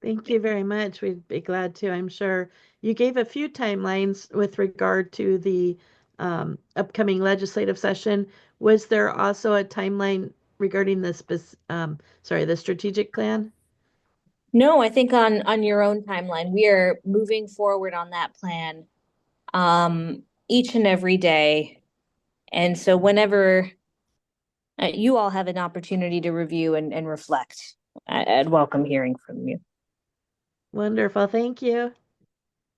Thank you very much. We'd be glad to, I'm sure. You gave a few timelines with regard to the upcoming legislative session. Was there also a timeline regarding the strategic plan? No, I think on your own timeline, we are moving forward on that plan each and every day. And so whenever you all have an opportunity to review and reflect, I'd welcome hearing from you. Wonderful. Thank you.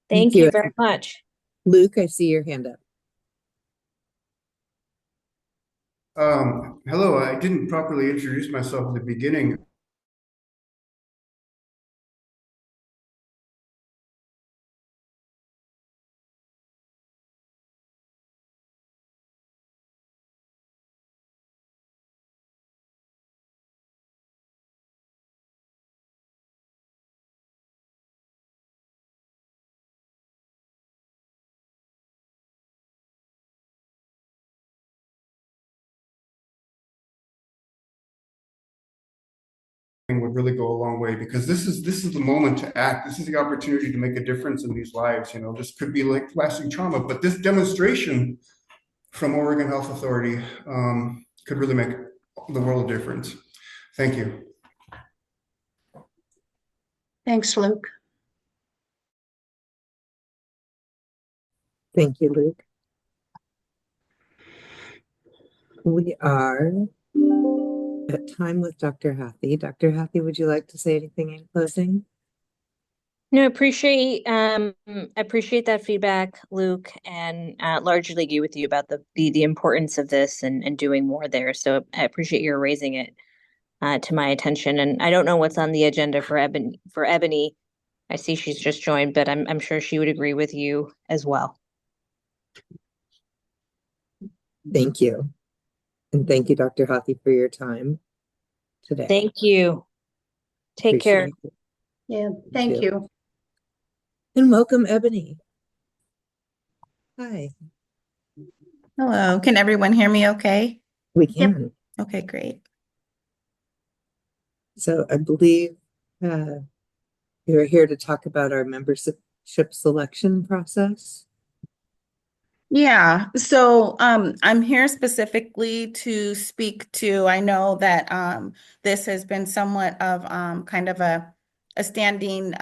Thank Thank you you. very much. Luke, I see your hand up. Hello, I didn't properly introduce myself at the beginning. Would really go a long way because this is the moment to act. This is the opportunity to make a difference in these lives. This could be like lasting trauma, but this demonstration from Oregon Health Authority could really make the world a difference. Thank you. Thanks, Luke. Thank you, Luke. We are at time with Dr. Hathi. Dr. Hathi, would you like to say anything in closing? No, appreciate that feedback, Luke, and largely agree with you about the importance of this and doing more there. So I appreciate your raising it to my attention. And I don't know what's on the agenda for Ebony. I see she's just joined, but I'm sure she would agree with you as well. Thank you. And thank you, Dr. Hathi, for your time today. Thank you. Take care. Appreciate it. Yeah, thank you. And welcome, Ebony. Hi. Hello, can everyone hear me okay? We can. Okay, great. So I believe you're here to talk about our membership selection process. Yeah, so I'm here specifically to speak to, I know that this has been somewhat of kind of a standing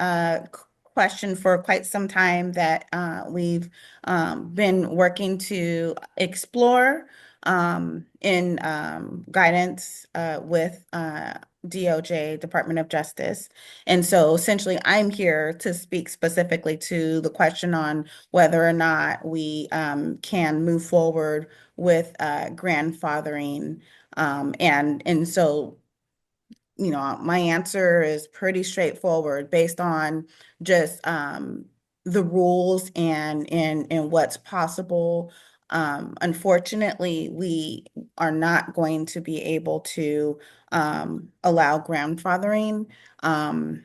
question for quite some time that we've been working to explore in guidance with DOJ, Department of Justice. And so essentially I'm here to speak specifically to the question on whether or not we can move forward with grandfathering. And so, my answer is pretty straightforward based on just the rules and what's possible. Unfortunately, we are not going to be able to allow grandfathering. And,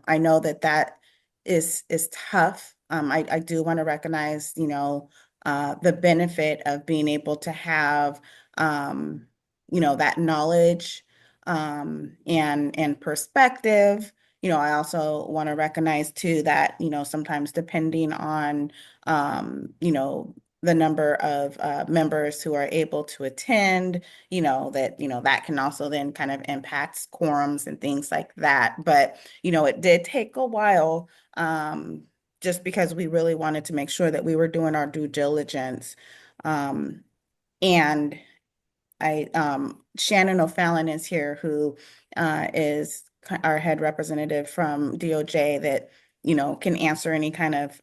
I know that is tough. I do want to recognize, the benefit of being able to have, that knowledge and perspective. I also want to recognize too that, sometimes depending on, the number of members who are able to attend, that can also then kind of impact quorums and things like that. But, it did take a while, just because we really wanted to make sure that we were doing our due diligence. And Shannon O'Fallon is here, who is our head representative from DOJ that, can answer any kind of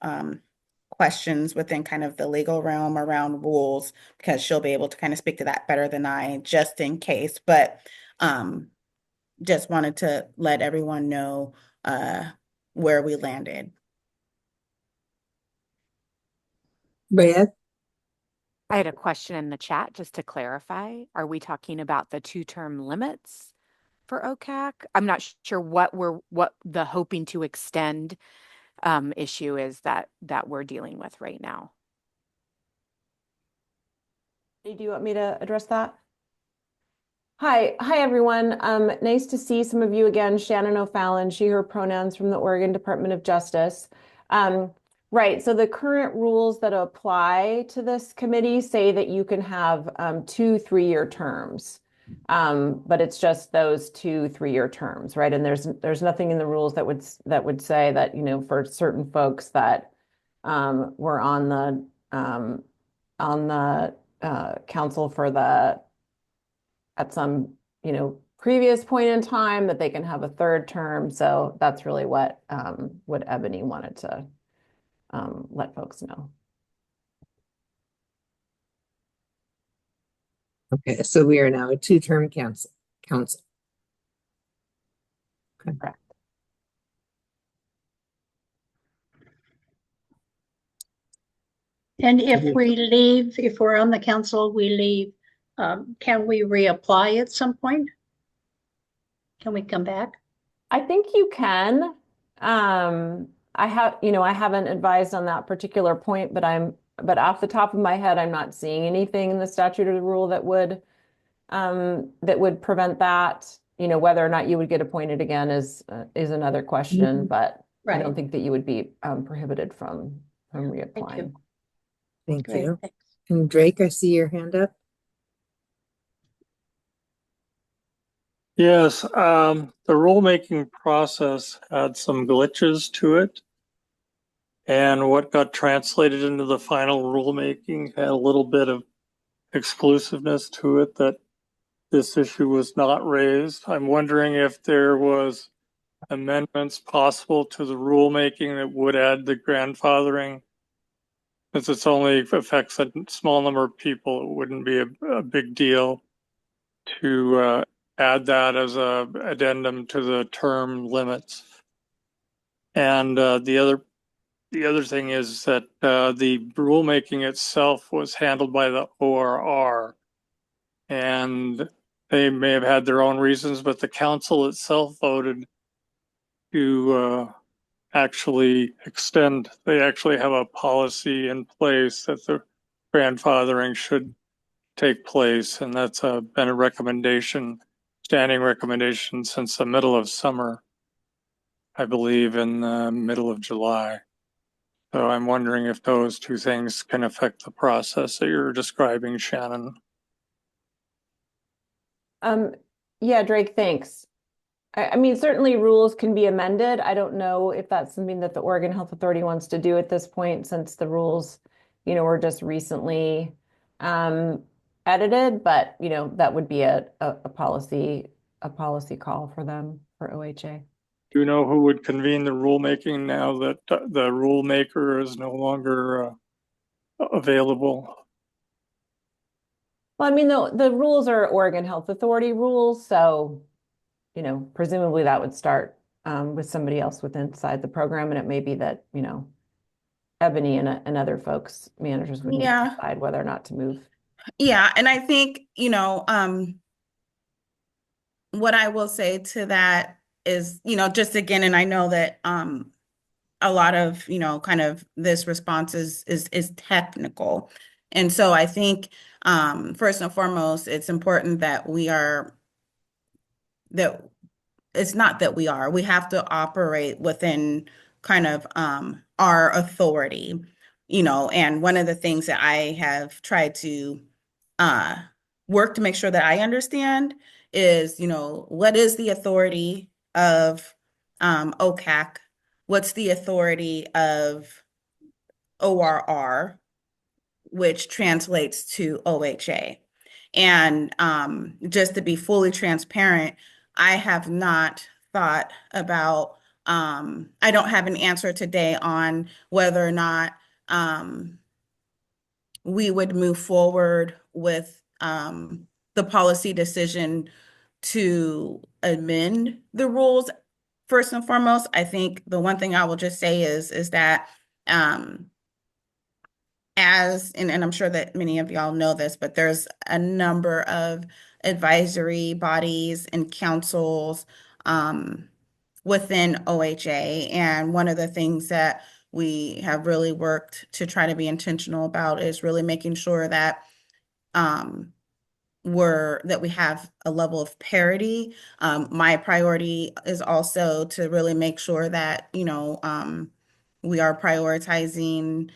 questions within kind of the legal realm around rules, because she'll be able to kind of speak to that better than I, just in case. But just wanted to let everyone know where we landed. Rhea? I had a question in the chat just to clarify. Are we talking about the 2-term limits for OCAC? I'm not sure what the hoping to extend issue is that we're dealing with right now. Do you want me to address that? Hi everyone. Nice to see some of you again. Shannon O'Fallon, she, her pronouns from the Oregon Department of Justice. Right, so the current rules that apply to this committee say that you can have 2 3-year terms. But it's just those 2 3-year terms, right? And there's nothing in the rules that would say that, for certain folks that were on the council for at some, previous point in time that they can have a third term. So that's really what Ebony wanted to let folks know. Okay, so we are now a two-term council. Okay. Correct. And if we leave, if we're on the council, we leave, can we reapply at some point? Can we come back? I think you can. I haven't advised on that particular point, but off the top of my head, I'm not seeing anything in the statute or the rule that would prevent that. Whether or not you would get appointed again is another question, but I don't Right. think that you would be prohibited from reapplying. Thank Great, you. thanks. And Drake, I see your hand up. Yes, the rulemaking process had some glitches to it. And what got translated into the final rulemaking had a little bit of exclusiveness to it that this issue was not raised. I'm wondering if there was amendments possible to the rulemaking that would add the grandfathering. Since it's only affects a small number of people, it wouldn't be a big deal to add that as a addendum to the term limits. And the other thing is that the rulemaking itself was handled by the ORR, and they may have had their own reasons, but the council itself voted to actually extend. They actually have a policy in place that the grandfathering should take place, and that's been a recommendation, standing recommendation since the middle of summer, I believe in the middle of July. So I'm wondering if those two things can affect the process that you're describing, Shannon. Yeah, Drake, thanks. I mean, certainly rules can be amended. I don't know if that's something that the Oregon Health Authority wants to do at this point, since the rules, were just recently edited, but that would be a policy call for them, for OHA. Do you know who would convene the rulemaking now that the rulemaker is no longer available? Well, I mean, the rules are Oregon Health Authority rules, so presumably that would start with somebody else inside the program, and it may be that Ebony and other folks, managers, would need to decide whether or not to move. Yeah, and I think, what I will say to that is, just again, and I know that a lot of, kind of this response is technical. And so I think first and foremost, it's important that we have to operate within kind of our authority, and one of the things that I have tried to work to make sure that I understand is, what is the authority of OCAC? What's the authority of ORR, which translates to OHA? And just to be fully transparent, I have not thought about, I don't have an answer today on whether or not we would move forward with the policy decision to amend the rules. First and foremost, I think the one thing I will just say is that and I'm sure that many of y'all know this, but there's a number of advisory bodies and councils within OHA. And one of the things that we have really worked to try to be intentional about is really making sure that that we have a level of parity. My priority is also to really make sure that, we are prioritizing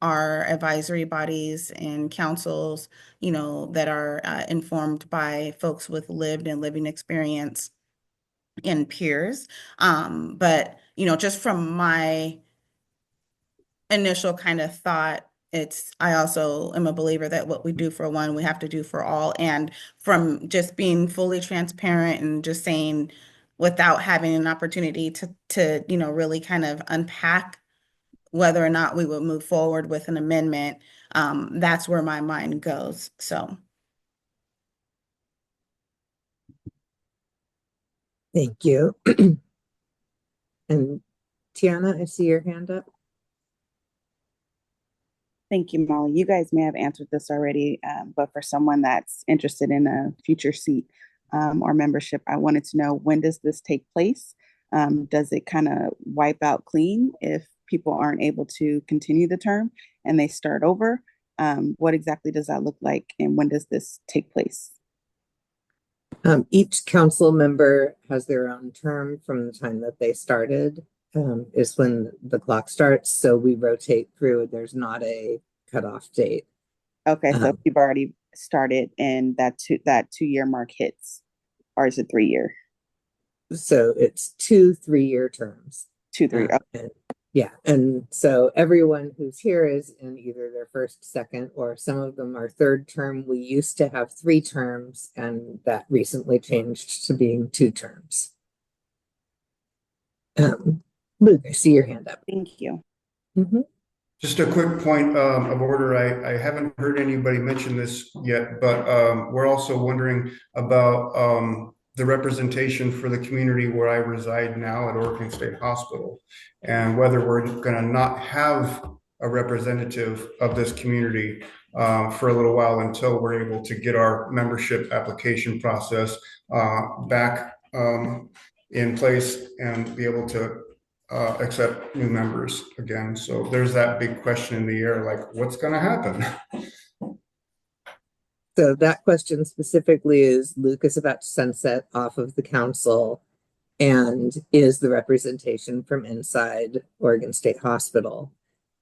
our advisory bodies and councils, that are informed by folks with lived and living experience and peers. But, just from my initial kind of thought, I also am a believer that what we do for one, we have to do for all. And from just being fully transparent and just saying without having an opportunity to, really kind of unpack whether or not we would move forward with an amendment, that's where my mind goes. So. Thank you. And Tiana, I see your hand up. Thank you, Molly. You guys may have answered this already, but for someone that's interested in a future seat or membership, I wanted to know, when does this take place? Does it kind of wipe out clean if people aren't able to continue the term and they start over? What exactly does that look like, and when does this take place? Each council member has their own term from the time that they started, is when the clock starts. So we rotate through. There's not a cutoff date. Okay, so if you've already started and that 2-year mark hits, or is it 3-year? So it's 2 3-year terms. 2, 3. Okay. Yeah, and so everyone who's here is in either their first, second, or some of them are third term. We used to have 3 terms, and that recently changed to being 2 terms. Luke, I see your hand up. Thank you. Mm-hmm. Just a quick point of order. I haven't heard anybody mention this yet, but we're also wondering about the representation for the community where I reside now at Oregon State Hospital, and whether we're going to not have a representative of this community for a little while until we're able to get our membership application process back in place and be able to accept new members again. So there's that big question in the air, like what's going to happen? So that question specifically is, Luke is about to sunset off of the council, and is the representation from inside Oregon State Hospital.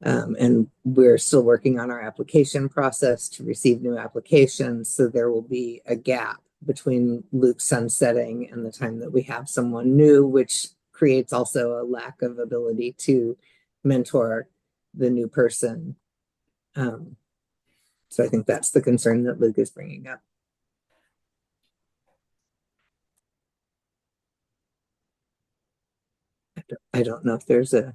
And we're still working on our application process to receive new applications. So there will be a gap between Luke sunsetting and the time that we have someone new, which creates also a lack of ability to mentor the new person. So I think that's the concern that Luke is bringing up. I don't know if there's a.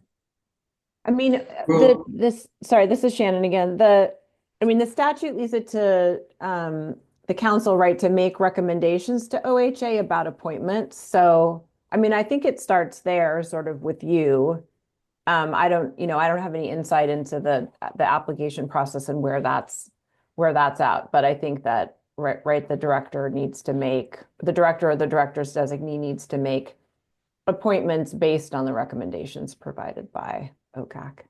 I mean, Well, this is Shannon again. The statute leaves it to the council, right, to make recommendations to OHA about appointments. So, I mean, I think it starts there sort of with you. I don't have any insight into the application process and where that's at. But I think that right, the director or the director's designee needs to make appointments based on the recommendations provided by OCAC.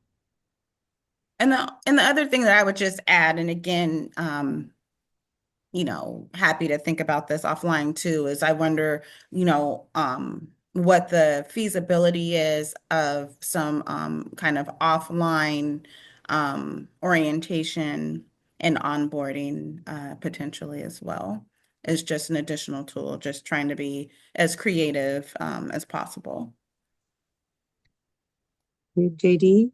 And the other thing that I would just add, and again, happy to think about this offline too, is I wonder, what the feasibility is of some kind of offline orientation and onboarding potentially as well. Is just an additional tool, just trying to be as creative as possible. JD?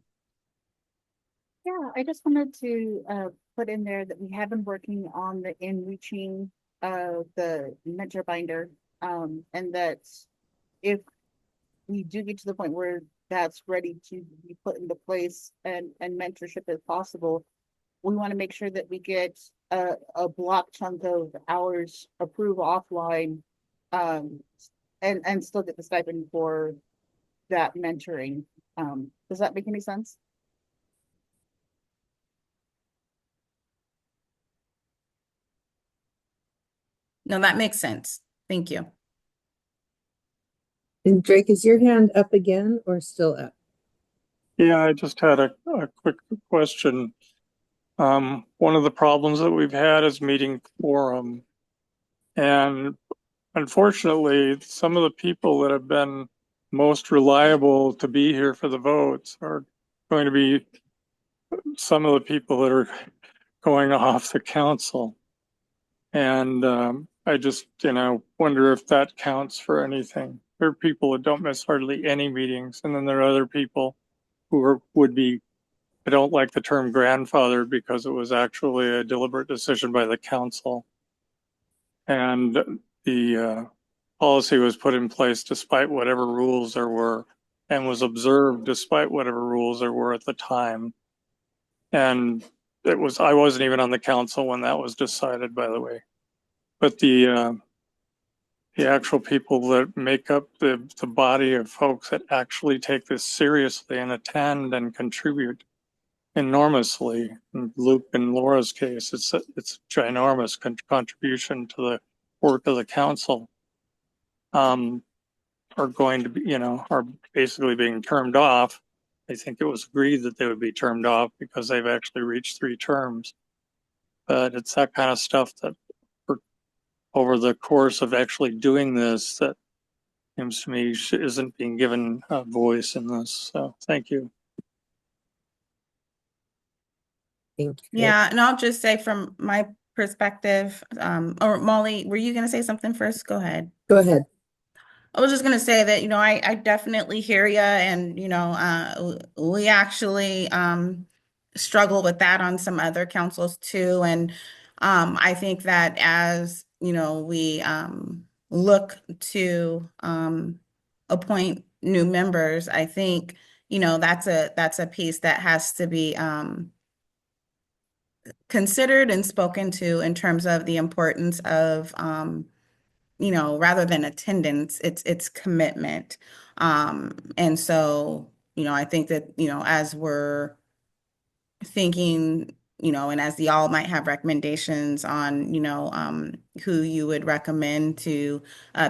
Yeah, I just wanted to put in there that we have been working on the enriching of the mentor binder, and that if we do get to the point where that's ready to be put into place and mentorship is possible, we want to make sure that we get a block chunk of hours approved offline, and still get the stipend for that mentoring. Does that make any sense? No, that makes sense. Thank you. And Drake, is your hand up again or still up? Yeah, I just had a quick question. One of the problems that we've had is meeting quorum. And unfortunately, some of the people that have been most reliable to be here for the votes are going to be some of the people that are going off the council. And I just, wonder if that counts for anything. There are people that don't miss hardly any meetings, and then there are other people who would be, I don't like the term grandfather because it was actually a deliberate decision by the council. And the policy was put in place despite whatever rules there were, and was observed despite whatever rules there were at the time. And I wasn't even on the council when that was decided, by the way. But the actual people that make up the body of folks that actually take this seriously and attend and contribute enormously. In Luke and Laura's case, it's a ginormous contribution to the work of the council. Are going to be, are basically being termed off. I think it was agreed that they would be termed off because they've actually reached 3 terms. But it's that kind of stuff that over the course of actually doing this, that seems to me isn't being given a voice in this. So thank you. Thank you. Yeah, and I'll just say from my perspective, or Molly, were you going to say something first? Go ahead. Go ahead. I was just going to say that, I definitely hear you, and, we actually struggle with that on some other councils too. And I think that as, we look to appoint new members, I think, that's a piece that has to be considered and spoken to in terms of the importance of rather than attendance, it's commitment. And so, I think that, as we're thinking, and as y'all might have recommendations on, who you would recommend to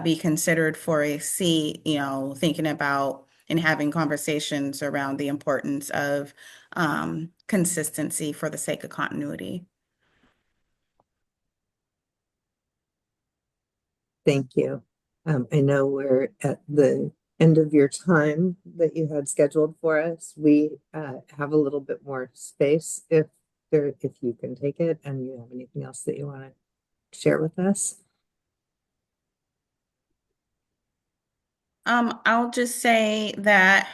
be considered for a seat, thinking about and having conversations around the importance of consistency for the sake of continuity. Thank you. I know we're at the end of your time that you had scheduled for us. We have a little bit more space if you can take it, and you have anything else that you want to share with us. I'll just say that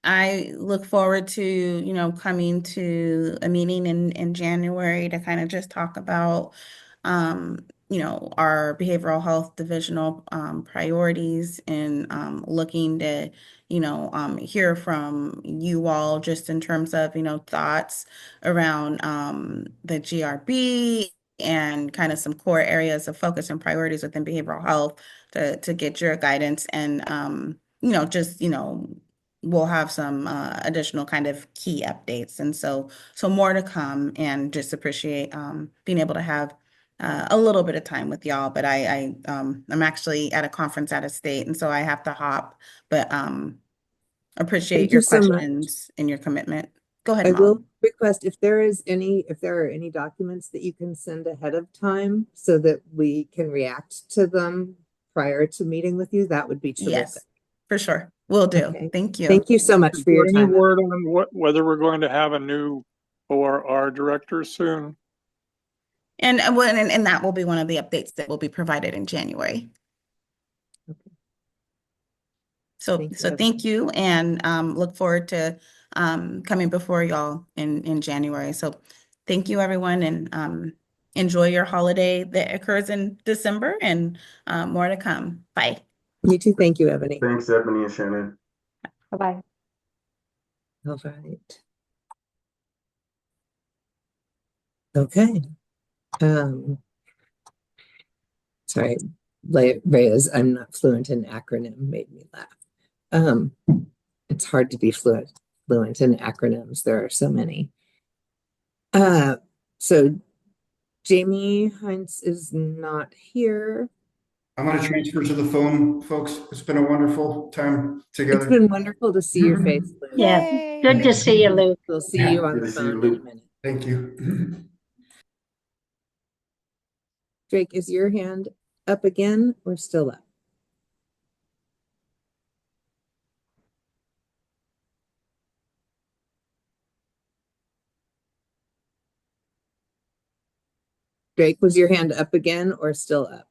I look forward to, coming to a meeting in January to kind of just talk about, our behavioral health divisional priorities, and looking to, hear from you all just in terms of, thoughts around the GRB and kind of some core areas of focus and priorities within behavioral health to get your guidance, and, we'll have some additional kind of key updates. And so more to come, and just appreciate being able to have a little bit of time with y'all. But I'm actually at a conference out of state, and so I have to hop, but appreciate Thank your you so much. questions and your commitment. Go ahead, I Molly. will request if there are any documents that you can send ahead of time so that we can react to them prior to meeting with you, that would be terrific. Yes, for sure. Will do. Okay. Thank you. Thank you so much Is for your there any time. word on whether we're going to have a new ORR director soon? And that will be one of the updates that will be provided in January. Okay. So thank you, and look forward to coming before y'all in January. So thank you, everyone, and enjoy your holiday that occurs in December, and more to come. Bye. You too. Thank you, Ebony. Thanks, Ebony and Shannon. Bye-bye. All right. Okay. Sorry, Reyes, I'm not fluent in acronym, made me laugh. It's hard to be fluent in acronyms. There are so many. So Jamie Heinz is not here. I'm gonna transfer to the phone, folks. It's been a wonderful time It's together. been wonderful to see your face, Luke. Yeah, Yay. good to see you, Luke. We'll see you on Good the to see you, phone in a Luke. minute. Thank you. Drake, is your hand up again or still up? Drake, was your hand up again or still up?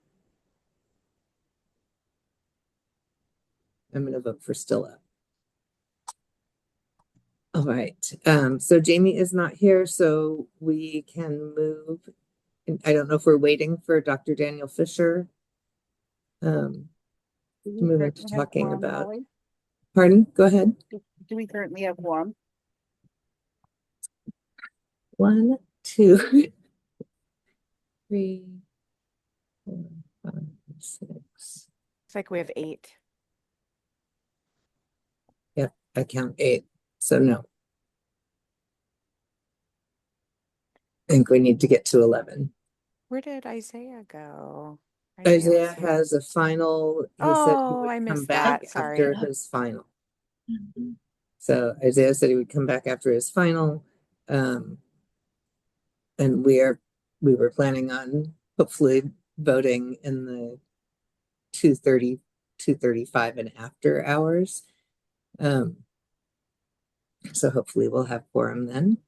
I'm going to vote for still up. All right. So Jamie is not here, so we can move. I don't know if we're waiting for Dr. Daniel Fisher. Do we Move into currently have talking quorum, about. Holly? Pardon? Go ahead. Do we currently have quorum? 1, 2, 3, 4, 5, 6. It's like we have 8. Yep, I count 8. So no. I think we need to get to 11. Where did Isaiah go? I Isaiah can't see. has a final. He said he Oh, would I come missed back that. Sorry. after his final. So Isaiah said he would come back after his final. And we were planning on hopefully voting in the 2:30, 2:35 and after hours. So hopefully we'll have quorum then.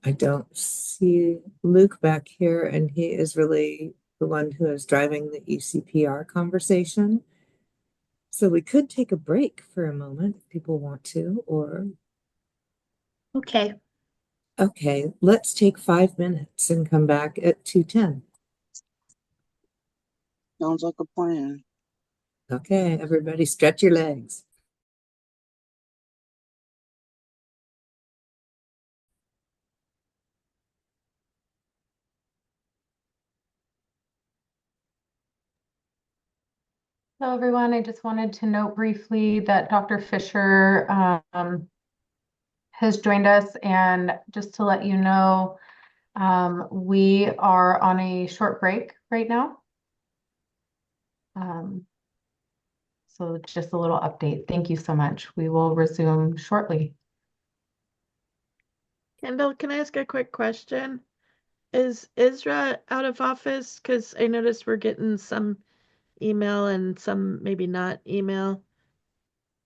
I don't see Luke back here, and he is really the one who is driving the ECPR conversation. So we could take a break for a moment if people want to, or Okay, okay, let's take 5 minutes and come back at 2:10. Sounds like a plan. Okay, everybody stretch your legs. Hello, everyone. I just wanted to note briefly that Dr. Fisher has joined us, and just to let you know, we are on a short break right now. So just a little update. Thank you so much. We will resume shortly. Kendall, can I ask a quick question? Is Isra out of office? Because I noticed we're getting some email and some maybe not email.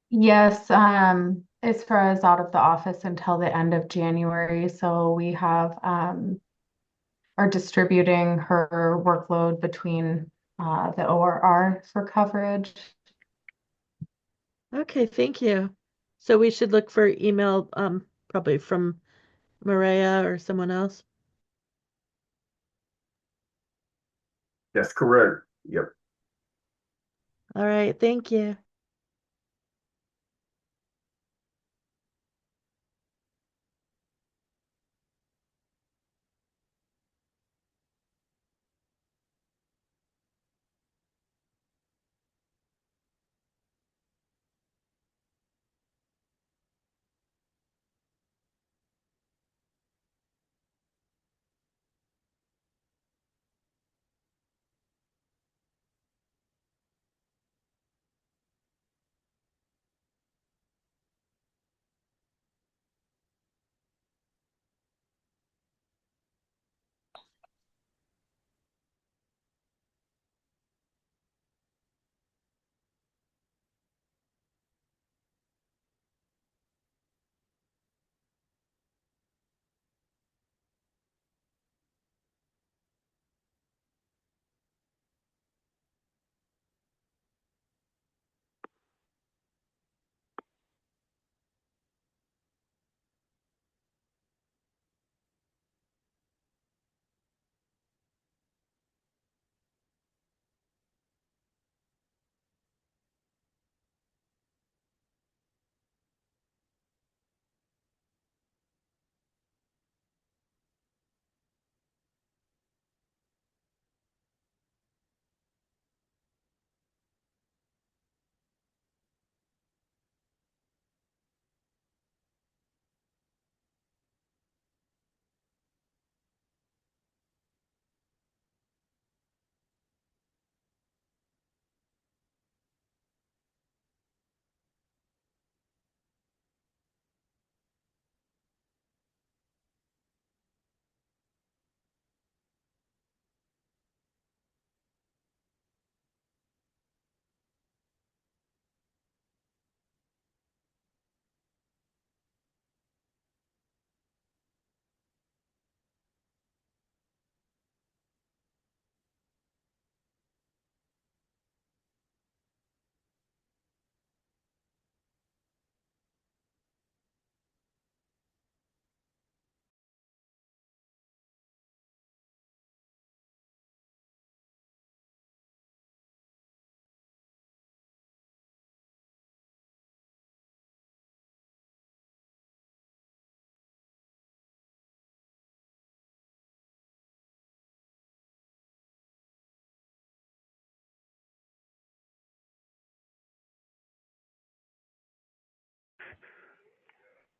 Yes, Isra is out of the office until the end of January, so we have are distributing her workload between the ORR for coverage. Okay, thank you. So we should look for email probably from Maria or someone else. That's correct. Yep. All right, thank you.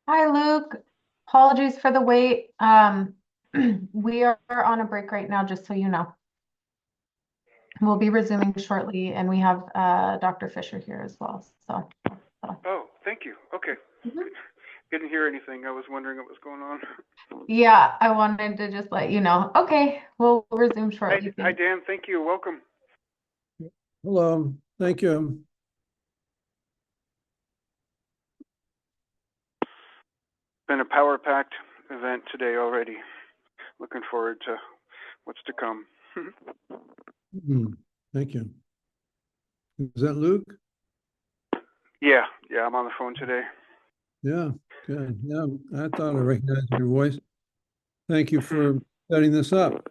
Hi, Luke. Apologies for the wait. We are on a break right now, just so you know. We'll be resuming shortly, and we have Dr. Fisher here as well. So. Oh, thank you. Okay. Mhm. Didn't hear anything. I was wondering what was going on. Yeah, I wanted to just let you know. Okay, we'll resume shortly. Hi, Dan. Thank you. Welcome. Hello, thank you. Been a power-packed event today already. Looking forward to what's to come. Thank you. Is that Luke? Yeah, I'm on the phone today. Yeah, good. Yeah, I thought I recognized your voice. Thank you for setting this up.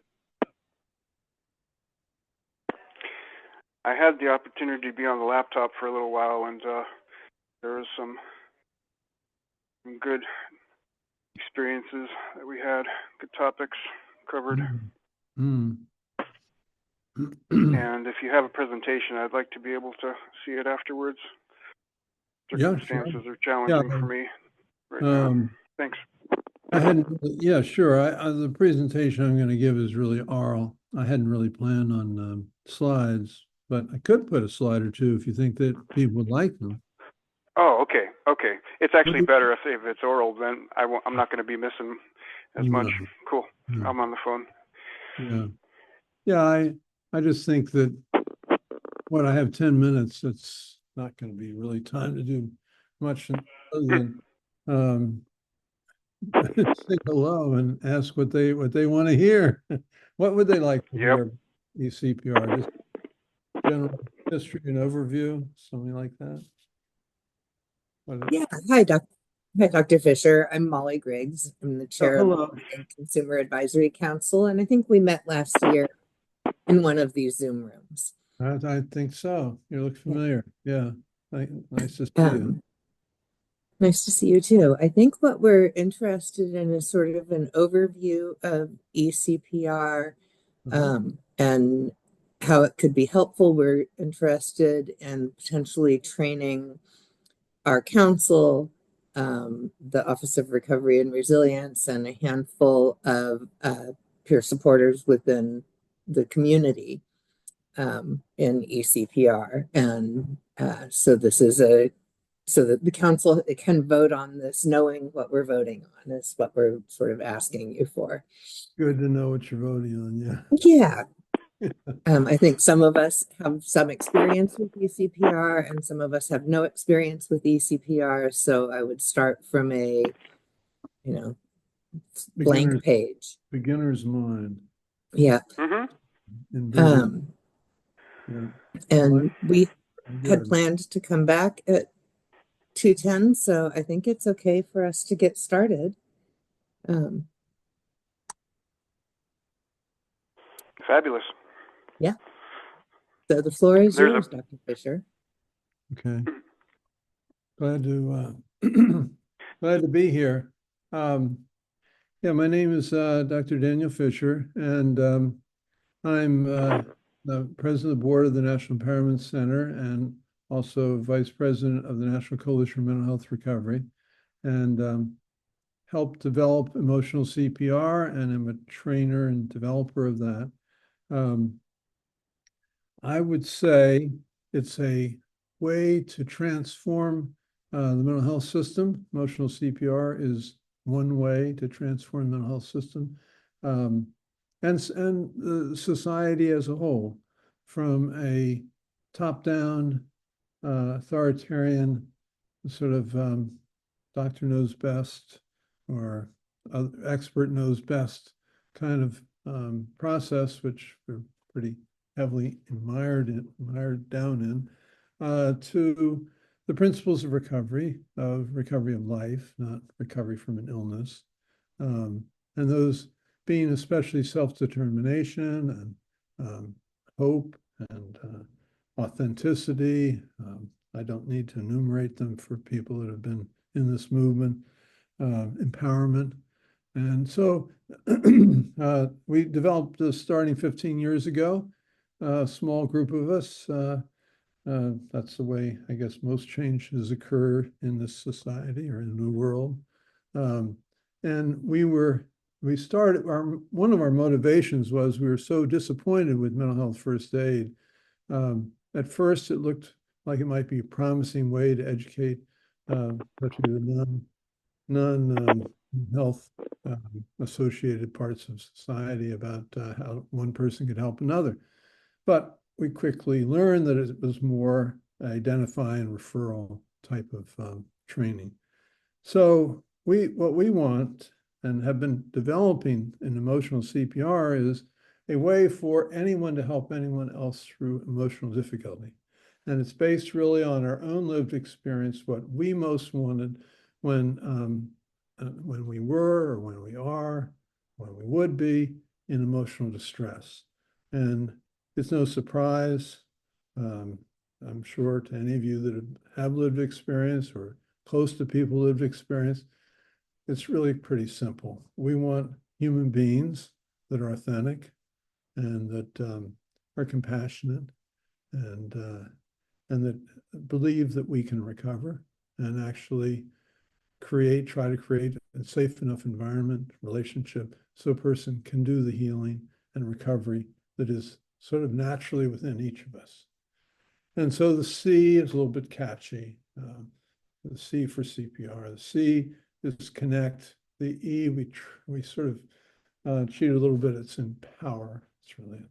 I had the opportunity to be on the laptop for a little while, and there was some good experiences that we had, good topics covered. And if you have a presentation, I'd like to be able to see it afterwards. Circumstances are challenging for me right now. Thanks. I hadn't, yeah, sure. The presentation I'm going to give is really oral. I hadn't really planned on slides, but I could put a slide or two if you think that people would like them. Oh, okay. It's actually better if it's oral. Then I'm not going to be missing as much. Cool. I'm on the phone. Yeah. I just think that when I have 10 minutes, it's not going to be really time to do much other than say hello and ask what they want to hear. What would they like to hear? ECPR, just general history and overview, something like that. Yeah, hi, Dr. Fisher. I'm Molly Griggs. I'm the chair of the Consumer Advisory Council, and I think we met last year in one of these Zoom rooms. I think so. You look familiar. Yeah. Nice to see you. Nice to see you too. I think what we're interested in is sort of an overview of ECPR and how it could be helpful. We're interested in potentially training our council, the Office of Recovery and Resilience, and a handful of peer supporters within the community in ECPR. And so this is so that the council can vote on this, knowing what we're voting on is what we're sort of asking you for. Good to know what you're voting on, yeah. I think some of us have some experience with ECPR and some of us have no experience with ECPR. So I would start from a, blank page. Beginner's mind. Yeah. And we had planned to come back at 2:10, so I think it's okay for us to get started. Fabulous. Yeah. So the floor is yours, Dr. Fisher. Okay. Glad to be here. Yeah, my name is Dr. Daniel Fisher, and I'm the president of the board of the National Empowerment Center and also vice president of the National Coalition for Mental Health Recovery, and help develop emotional CPR, and I'm a trainer and developer of that. I would say it's a way to transform the mental health system. Emotional CPR is one way to transform the mental health system, and the society as a whole, from a top-down authoritarian sort of doctor knows best or expert knows best kind of process, which we're pretty heavily mired down in, to the principles of recovery of life, not recovery from an illness, and those being especially self-determination and hope and authenticity. I don't need to enumerate them for people that have been in this movement. Empowerment. And so we developed this starting 15 years ago, a small group of us. That's the way, I guess, most changes occur in this society or in the world. And we started, one of our motivations was we were so disappointed with mental health first aid. At first, it looked like it might be a promising way to educate, especially the non-health associated parts of society about how one person could help another. But we quickly learned that it was more identify and referral type of training. So what we want and have been developing in emotional CPR is a way for anyone to help anyone else through emotional difficulty. And it's based really on our own lived experience, what we most wanted when we were or when we are, when we would be in emotional distress. And it's no surprise, I'm sure, to any of you that have lived experience or close to people lived experience, it's really pretty simple. We want human beings that are authentic and that are compassionate and that believe that we can recover and actually try to create a safe enough environment, relationship, so a person can do the healing and recovery that is sort of naturally within each of us. And so the C is a little bit catchy. The C for CPR. The C is connect. The E, we sort of cheat a little bit. It's empower. It's really,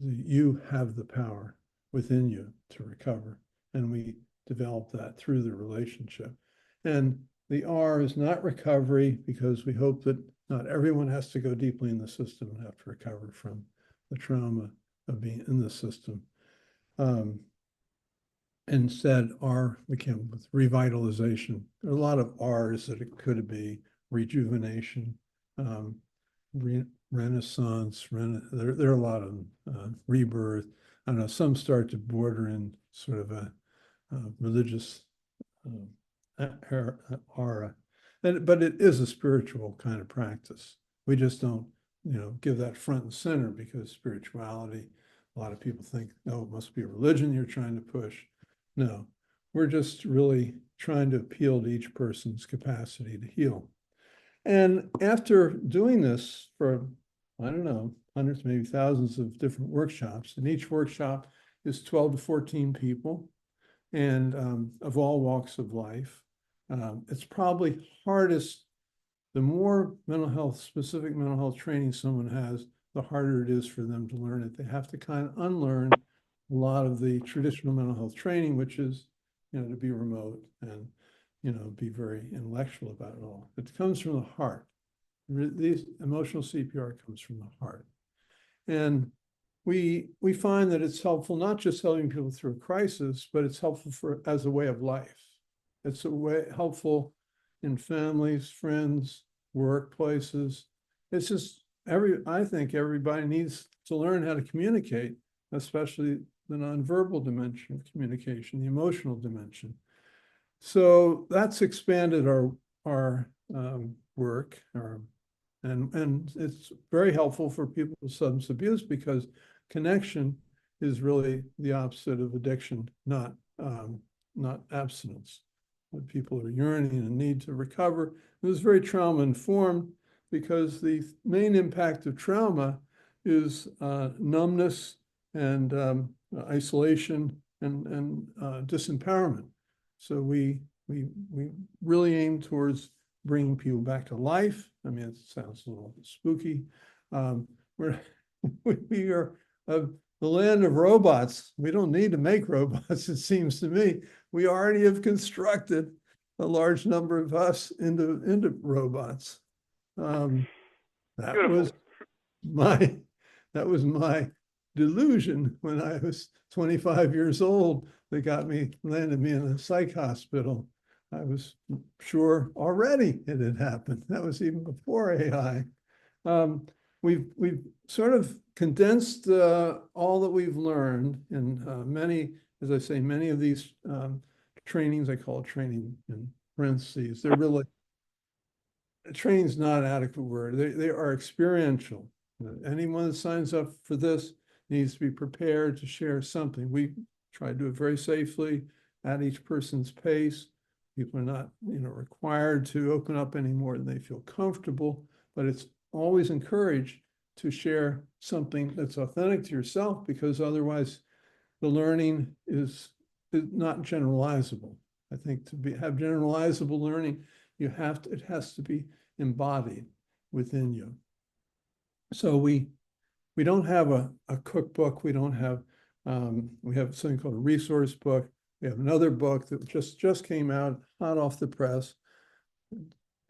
you have the power within you to recover. And we develop that through the relationship. And the R is not recovery, because we hope that not everyone has to go deeply in the system and have to recover from the trauma of being in the system. Instead, R became with revitalization. There are a lot of R's that it could be: rejuvenation, renaissance, there are a lot of rebirth. I don't know, some start to border in sort of a religious aura, but it is a spiritual kind of practice. We just don't, give that front and center, because spirituality, a lot of people think, oh, it must be a religion you're trying to push. No, we're just really trying to appeal to each person's capacity to heal. And after doing this for, I don't know, hundreds, maybe thousands of different workshops, and each workshop is 12 to 14 people, and of all walks of life. It's probably hardest, the more specific mental health training someone has, the harder it is for them to learn it. They have to kind of unlearn a lot of the traditional mental health training, which is, to be remote and, be very intellectual about it all. It comes from the heart. These emotional CPR comes from the heart. And we find that it's helpful, not just helping people through a crisis, but it's helpful as a way of life. It's helpful in families, friends, workplaces. It's just I think everybody needs to learn how to communicate, especially the nonverbal dimension of communication, the emotional dimension. So that's expanded our work, and it's very helpful for people with substance abuse, because connection is really the opposite of addiction, not abstinence. When people are yearning and need to recover, it was very trauma informed, because the main impact of trauma is numbness and isolation and disempowerment. So we really aim towards bringing people back to life. I mean, it sounds a little spooky. We are the land of robots. We don't need to make robots, it seems to me. We already have constructed a large number of us into robots. That was my delusion when I was 25 years old that landed me in a psych hospital. I was sure already it had happened. That was even before AI. We've sort of condensed all that we've learned in many, as I say, many of these trainings. I call it training in parentheses. They're really, training's not an adequate word. They are experiential. Anyone that signs up for this needs to be prepared to share something. We try to do it very safely at each person's pace. People are not, required to open up any more than they feel comfortable, but it's always encouraged to share something that's authentic to yourself, because otherwise the learning is not generalizable. I think to have generalizable learning, it has to be embodied within you. So we don't have a cookbook. We don't have, we have something called a resource book. We have another book that just came out, hot off the press,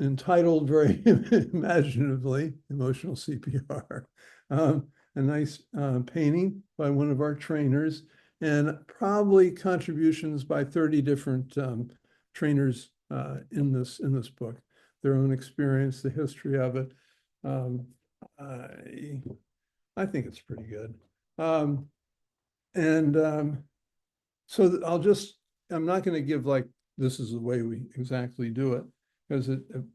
entitled very imaginatively, Emotional CPR. A nice painting by one of our trainers, and probably contributions by 30 different trainers in this book, their own experience, the history of it. I think it's pretty good. So I'm not going to give like, this is the way we exactly do it, because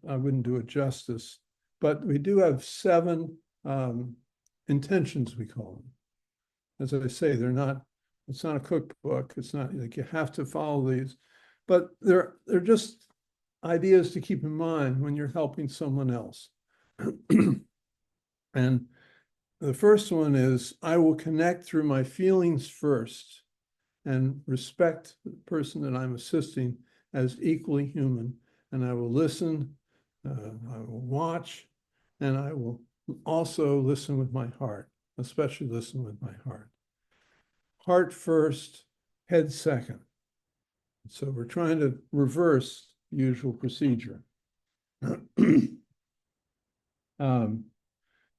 I wouldn't do it justice. But we do have 7 intentions, we call them. As I say, it's not a cookbook. It's not like you have to follow these, but they're just ideas to keep in mind when you're helping someone else. And the first one is, I will connect through my feelings first and respect the person that I'm assisting as equally human. And I will listen, I will watch, and I will also listen with my heart, especially listen with my heart. Heart first, head second. So we're trying to reverse the usual procedure.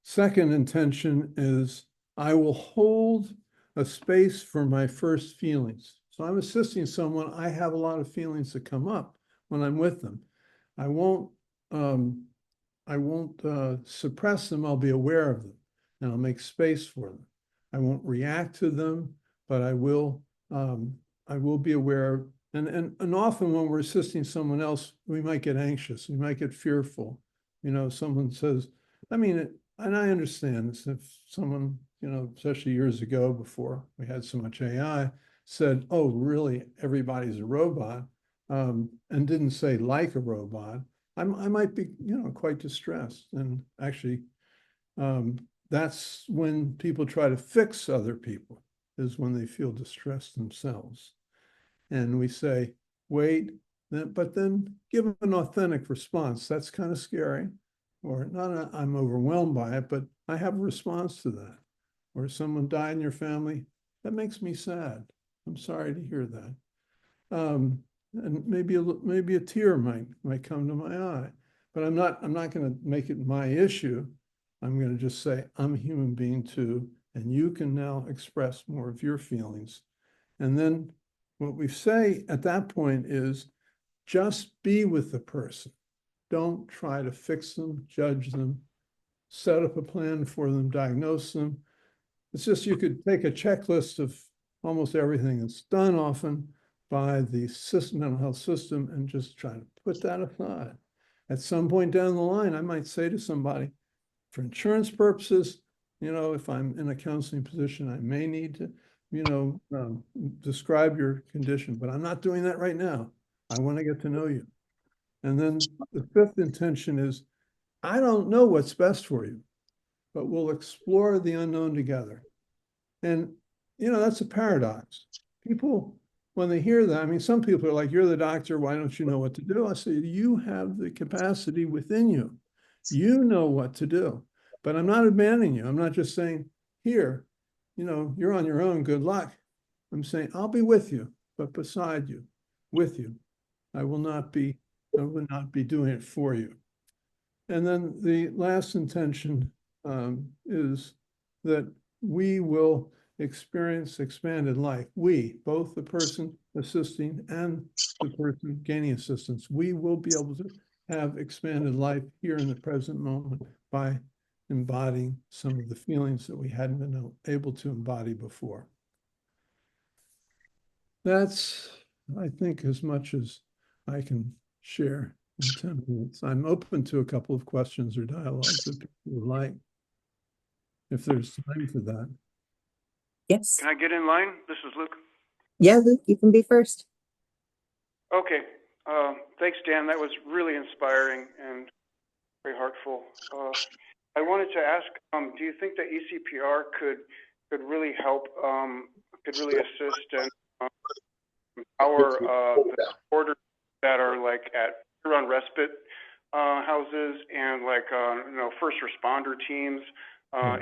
Second intention is, I will hold a space for my first feelings. So I'm assisting someone. I have a lot of feelings that come up when I'm with them. I won't suppress them. I'll be aware of them, and I'll make space for them. I won't react to them, but I will be aware. And often when we're assisting someone else, we might get anxious. We might get fearful. Someone says, and I understand this, if someone, especially years ago before we had so much AI, said, oh, really, everybody's a robot, and didn't say like a robot, I might be, quite distressed. And actually, that's when people try to fix other people, is when they feel distressed themselves. And we say, wait, but then give them an authentic response. That's kind of scary. Or not, I'm overwhelmed by it, but I have a response to that. Or someone died in your family, that makes me sad. I'm sorry to hear that. And maybe a tear might come to my eye, but I'm not going to make it my issue. I'm going to just say, I'm a human being too, and you can now express more of your feelings. And then what we say at that point is, just be with the person. Don't try to fix them, judge them, set up a plan for them, diagnose them. It's just, you could take a checklist of almost everything that's done often by the mental health system and just try to put that aside. At some point down the line, I might say to somebody, for insurance purposes, if I'm in a counseling position, I may need to, describe your condition, but I'm not doing that right now. I want to get to know you. And then the 5th intention is, I don't know what's best for you, but we'll explore the unknown together. And, that's a paradox. People, when they hear that, some people are like, you're the doctor, why don't you know what to do? I say, you have the capacity within you. You know what to do, but I'm not abandoning you. I'm not just saying, here, you're on your own, good luck. I'm saying, I'll be with you, but beside you, with you. I will not be doing it for you. And then the last intention is that we will experience expanded life. We, both the person assisting and the person gaining assistance, we will be able to have expanded life here in the present moment by embodying some of the feelings that we hadn't been able to embody before. That's, I think, as much as I can share in 10 minutes. I'm open to a couple of questions or dialogues that people would like, if there's time for that. Yes. Can I get in line? This is Luke. Yeah, Luke, you can be first. Okay. Thanks, Dan. That was really inspiring and very heartful. I wanted to ask, do you think that ECPR could really help, could really assist and empower the supporters that are like at run respite houses and like first responder teams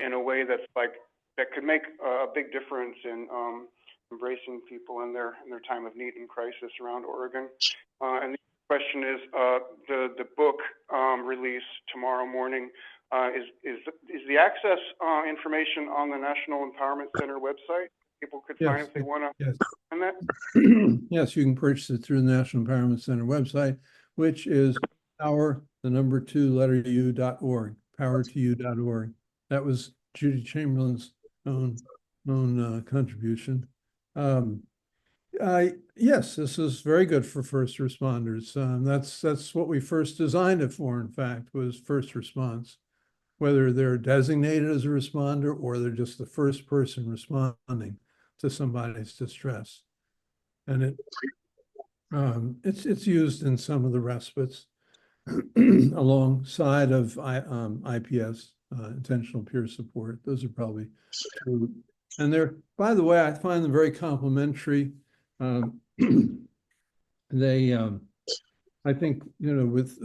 in a way that's like that could make a big difference in embracing people in their time of need and crisis around Oregon. And the question is, the book release tomorrow morning. Is the access information on the National Empowerment Center website? People could find if they want to. Yes. And that. Yes, you can purchase it through the National Empowerment Center website, which is power2u.org, power2u.org. That was Judy Chamberlain's own contribution. Yes, this is very good for first responders. That's what we first designed it for, in fact, was first response. Whether they're designated as a responder or they're just the first person responding to somebody's distress. And it's used in some of the respites alongside of IPS, intentional peer support. Those are probably two. And they're, by the way, I find them very complementary. They, I think, with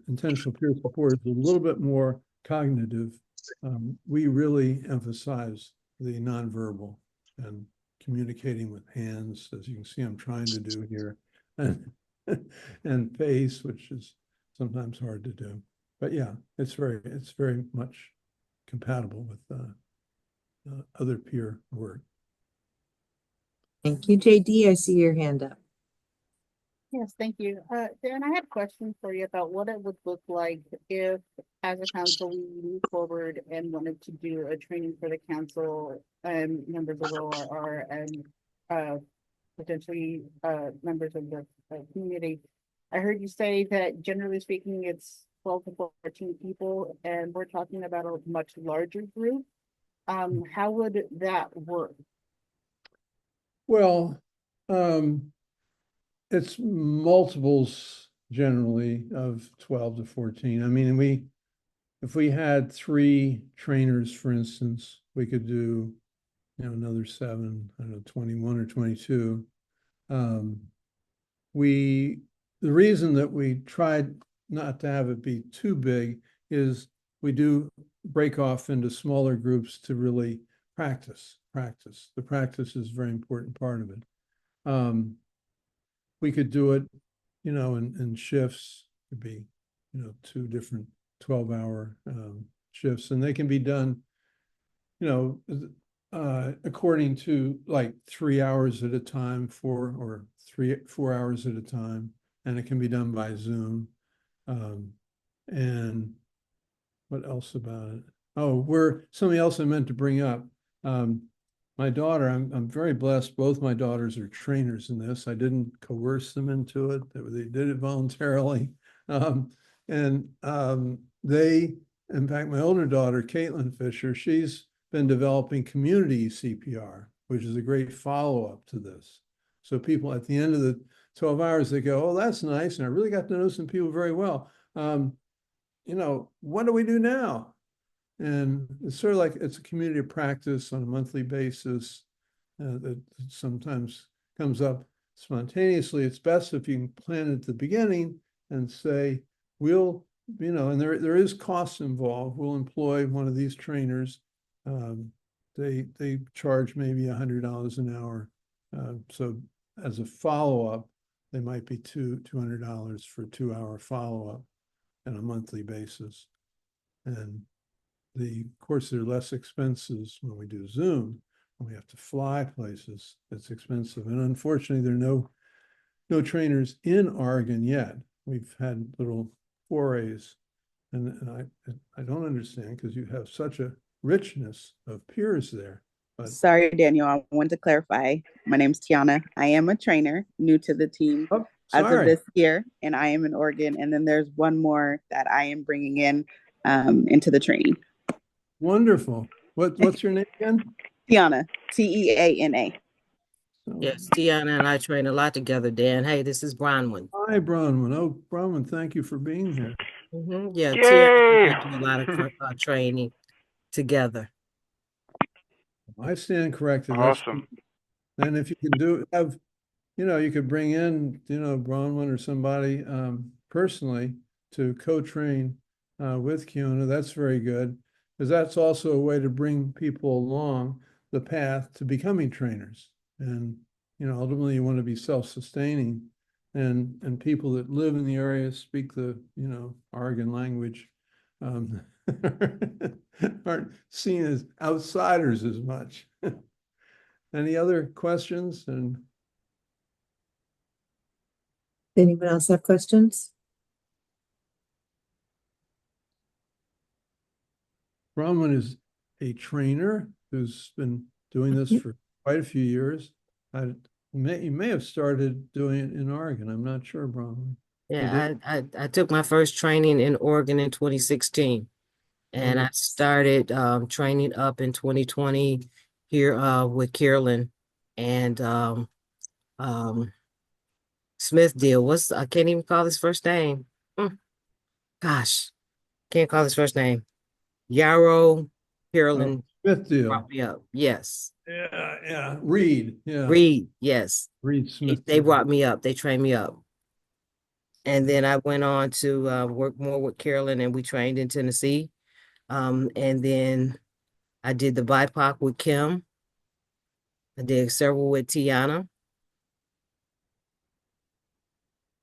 intentional peer support is a little bit more cognitive. We really emphasize the nonverbal and communicating with hands, as you can see I'm trying to do here, and face, which is sometimes hard to do. But yeah, it's very much compatible with other peer work. Thank you, JD. I see your hand up. Yes, thank you. Dan, I had a question for you about what it would look like if, as a council, we move forward and wanted to do a training for the council and members of ORR and potentially members of the community. I heard you say that generally speaking, it's 12 to 14 people, and we're talking about a much larger group. How would that work? Well, it's multiples generally of 12 to 14. I mean, if we had 3 trainers, for instance, we could do, another 7, I don't know, 21 or 22. The reason that we tried not to have it be too big is we do break off into smaller groups to really practice. The practice is a very important part of it. We could do it, in shifts. It could be, 2 different 12-hour shifts, and they can be done, according to like 3 hours at a time, 4 hours at a time, and it can be done by Zoom. And what else about it? Oh, something else I meant to bring up. My daughter, I'm very blessed. Both my daughters are trainers in this. I didn't coerce them into it. They did it voluntarily. In fact, my older daughter, Caitlin Fisher, she's been developing community CPR, which is a great follow-up to this. So people at the end of the 12 hours, they go, oh, that's nice. And I really got to know some people very well. What do we do now? And it's sort of like it's a community of practice on a monthly basis that sometimes comes up spontaneously. It's best if you can plan at the beginning and say, and there is costs involved. We'll employ one of these trainers. They charge maybe $100 an hour. So as a follow-up, they might be $200 for a 2-hour follow-up on a monthly basis. And of course, there are less expenses when we do Zoom. When we have to fly places, it's expensive. And unfortunately, there are no trainers in Oregon yet. We've had little forays, and I don't understand because you have such a richness of peers there. But sorry, Daniel, I wanted to clarify. My name's Tiana. I am a trainer, new to the team as of this year, and I am in Oregon. And then there's one more that I am bringing in into the training. Wonderful. What's your name again? Tiana, Teana. So, Yes, Tiana and I train a lot together, Dan. Hey, this is Bronwyn. hi, Bronwyn. Oh, Bronwyn, thank you for being here. Yeah, Tiana and Yay! I do a lot of training together. I stand corrected. Awesome. And if you can you could bring in, Bronwyn or somebody personally to co-train with Kiona. That's very good, because that's also a way to bring people along the path to becoming trainers. And, ultimately you want to be self-sustaining, and people that live in the area, speak the, Oregon language, um, aren't seen as outsiders as much. Any other questions? And Anyone else have questions? Bronwyn is a trainer who's been doing this for quite a few years. You may have started doing it in Oregon. I'm not sure, Bronwyn. Yeah, I took my first training in Oregon in 2016, and I started training up in 2020 here with Carolyn and Smith deal. I can't even call his first name. Gosh, can't call his first name. Yarrow Carolyn Smith deal. brought me up. Yes. Yeah. Reed. Yeah. Reed, yes. Reed Smith. They brought me up. They trained me up. And then I went on to work more with Carolyn, and we trained in Tennessee. And then I did the BIPOC with Kim. I did several with Tiana.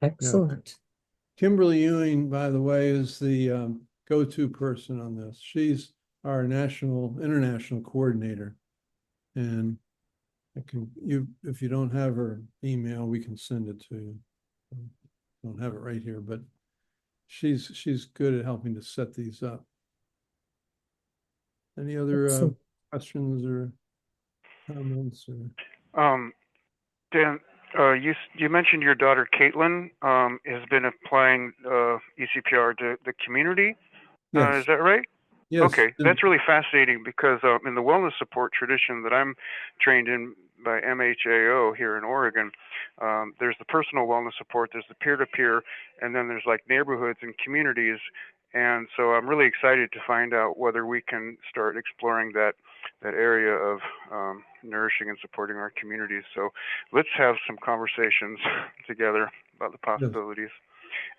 Excellent. Kimberly Ewing, by the way, is the go-to person on this. She's our international coordinator. And if you don't have her email, we can send it to you. Don't have it right here, but she's good at helping to set these up. Any other questions or comments? Dan, you mentioned your daughter Caitlin has been applying ECPR to the community. Yes. Is that right? Yes. Okay, that's really fascinating because in the wellness support tradition that I'm trained in by MHAO here in Oregon, there's the personal wellness support, there's the peer-to-peer, and then there's like neighborhoods and communities. And so I'm really excited to find out whether we can start exploring that area of nourishing and supporting our communities. So let's have some conversations together about the possibilities.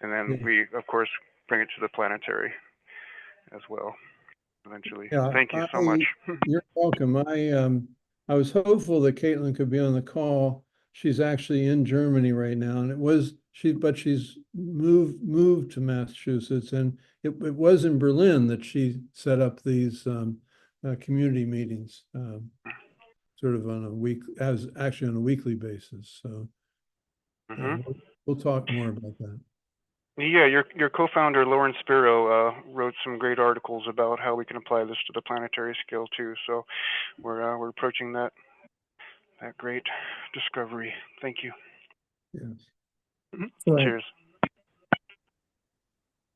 And then we, of course, bring it to the planetary as well eventually. Yeah, Thank you so much. You're welcome. I was hopeful that Caitlin could be on the call. She's actually in Germany right now, and but she's moved to Massachusetts, and it was in Berlin that she set up these community meetings, sort of on on a weekly basis. So we'll talk more about that. Yeah, your co-founder Lauren Spiro wrote some great articles about how we can apply this to the planetary scale too. So we're approaching that great discovery. Thank you. Yes. Cheers.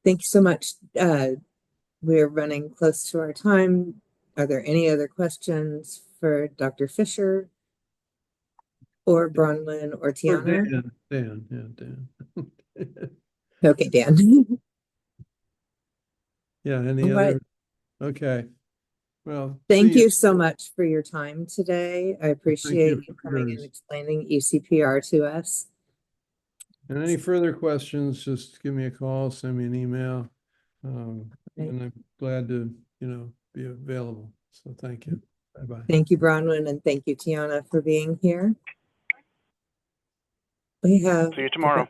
Thank you so much. We're running close to our time. Are there any other questions for Dr. Fisher or Bronwyn or Tiana? Dan. Okay, Dan. Yeah, any other? Okay. Well, thank you so much for your time today. I appreciate you coming yours. and explaining ECPR to us. And any further questions, just give me a call, send me an email. And I'm glad to, be available. So thank you. Bye-bye. Thank you, Bronwyn, and thank you, Tiana, for being here. See you tomorrow.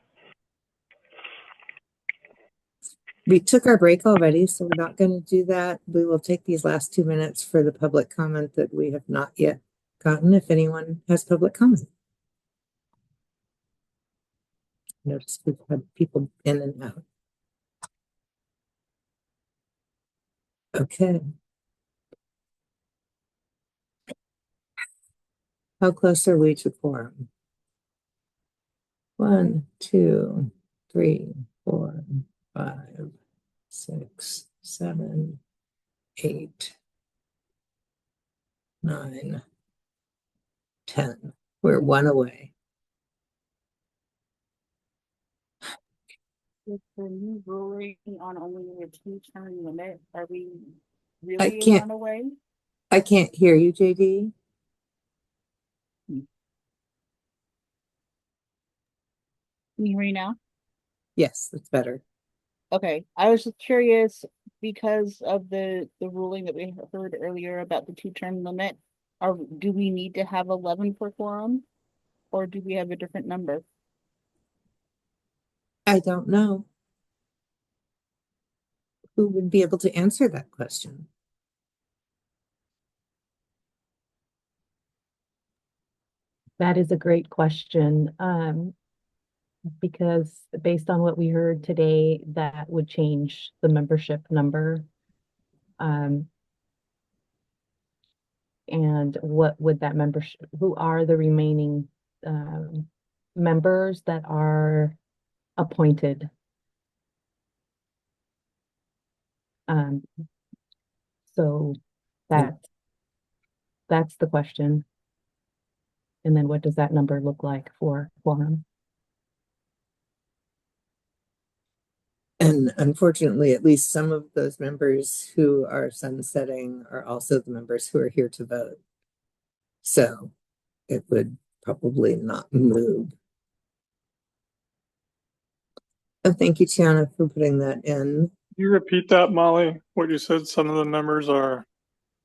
We took our break already, so we're not going to do that. We will take these last 2 minutes for the public comment that we have not yet gotten, if anyone has public comment. Notice we've had people in and out. Okay. How close are we to quorum? 1, 2, 3, 4, 5, 6, 7, 8, 9, 10. We're one away. With the new ruling on only a two-term limit, are we I really can't, one away? I can't hear you, JD. Can you hear me now? Yes, that's better. Okay, I was just curious because of the ruling that we heard earlier about the two-term limit. Do we need to have 11 for quorum, or do we have a different number? I don't know. Who would be able to answer that question? That is a great question. Because based on what we heard today, that would change the membership number. And what would that membership, who are the remaining members that are appointed? Um, so that's the question. And then what does that number look like for quorum? And unfortunately, at least some of those members who are sunsetting are also the members who are here to vote. So it would probably not move. Oh, thank you, Tiana, for putting that in. Can you repeat that, Molly? What you said, some of the members are?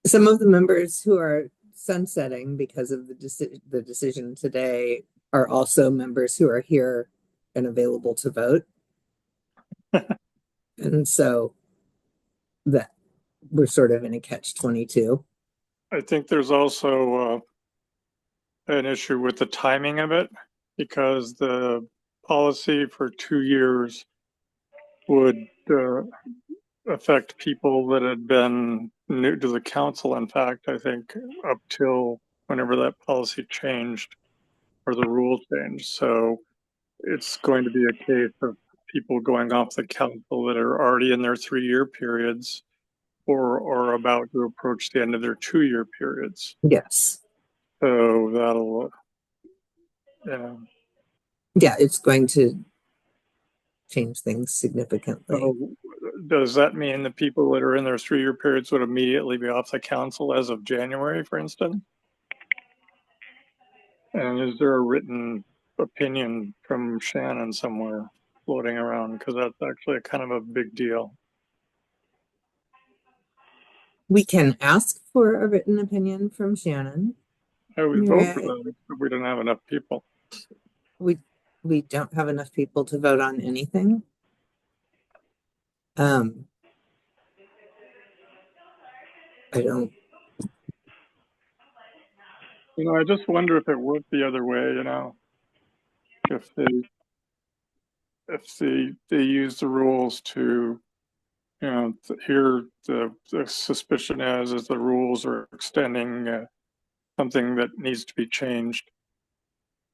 Some of the members who are sunsetting because of the decision today are also members who are here and available to vote. And so that we're sort of in a catch-22. I think there's also an issue with the timing of it, because the policy for 2 years would affect people that had been new to the council. In fact, I think up till whenever that policy changed or the rule changed. So it's going to be a case of people going off the council that are already in their 3-year periods or about to approach the end of their 2-year periods. Yes. So that'll, yeah, it's going to change things significantly. So does that mean the people that are in their 3-year periods would immediately be off the council as of January, for instance? And is there a written opinion from Shannon somewhere floating around? Because that's actually kind of a big deal. We can ask for a written opinion from Shannon. I would vote for that if we didn't have enough people. We don't have enough people to vote on anything. I don't. I just wonder if it worked the other way, if they use the rules to, here the suspicion is the rules are extending something that needs to be changed,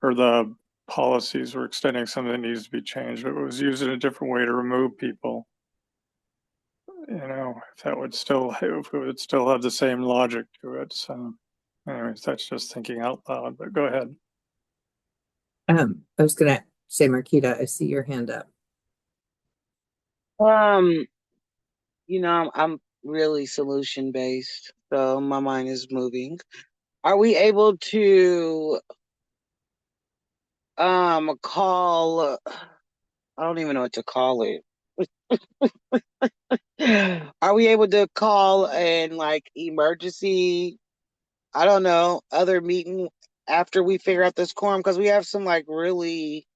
or the policies are extending something that needs to be changed. It was used in a different way to remove people. If it would still have the same logic to it. So anyways, that's just thinking out loud, but go ahead. I was gonna say, Marquita, I see your hand up. I'm really solution based, so my mind is moving. Are we able to call, I don't even know what to call it. Are we able to call an emergency, I don't know, other meeting after we figure out this quorum? Because we have some really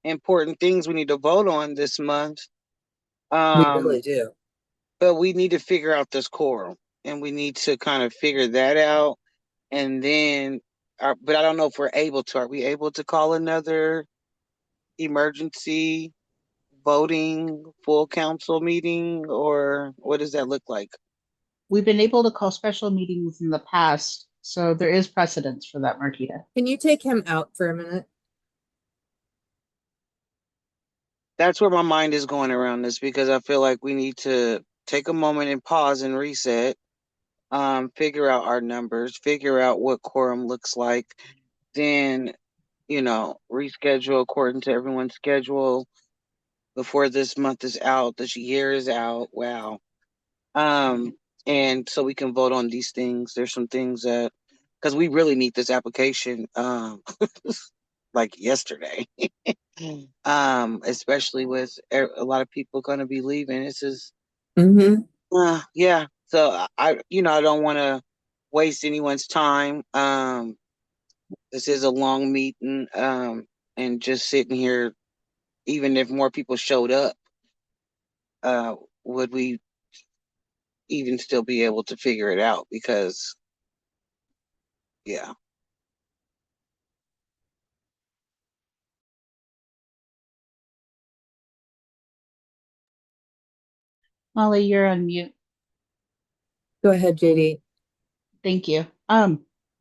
important things we need to vote on this month. We really do. But we need to figure out this quorum, and we need to kind of figure that out. And then, but I don't know if we're able to. Are we able to call another emergency voting full council meeting, or what does that look like? We've been able to call special meetings in the past, so there is precedence for that, Marquita. Can you take him out for a minute? That's where my mind is going around this, because I feel like we need to take a moment and pause and reset, figure out our numbers, figure out what quorum looks like. then, reschedule according to everyone's schedule before this month is out, this year is out. Wow. And so we can vote on these things. There's some things that, because we really need this application, like yesterday. Especially with a lot of people going to be leaving. This is, yeah. So I don't want to waste anyone's time. This is a long meeting. And just sitting here, even if more people showed up, would we even still be able to figure it out? Because, yeah. Molly, you're on mute. Go ahead, JD. Thank you.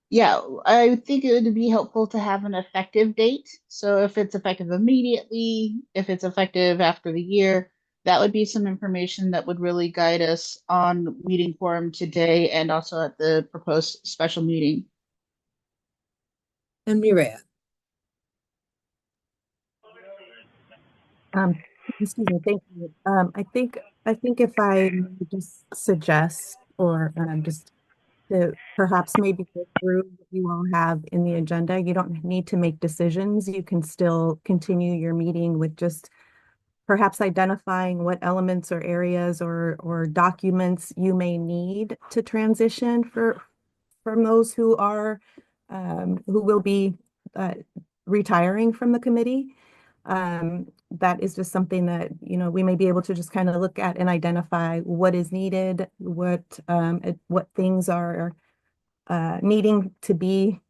Yeah, I think it would be helpful to have an effective date. So if it's effective immediately, if it's effective after the year, that would be some information that would really guide us on meeting quorum today and also at the proposed special meeting. And Mireya. Excuse me, thank you. I think if I may just suggest or just to perhaps maybe go through what you all have in the agenda. You don't need to make decisions. You can still continue your meeting with just perhaps identifying what elements or areas or documents you may need to transition from those who will be retiring from the committee. That is just something that, we may be able to just kind of look at and identify what is needed, what things are needing to be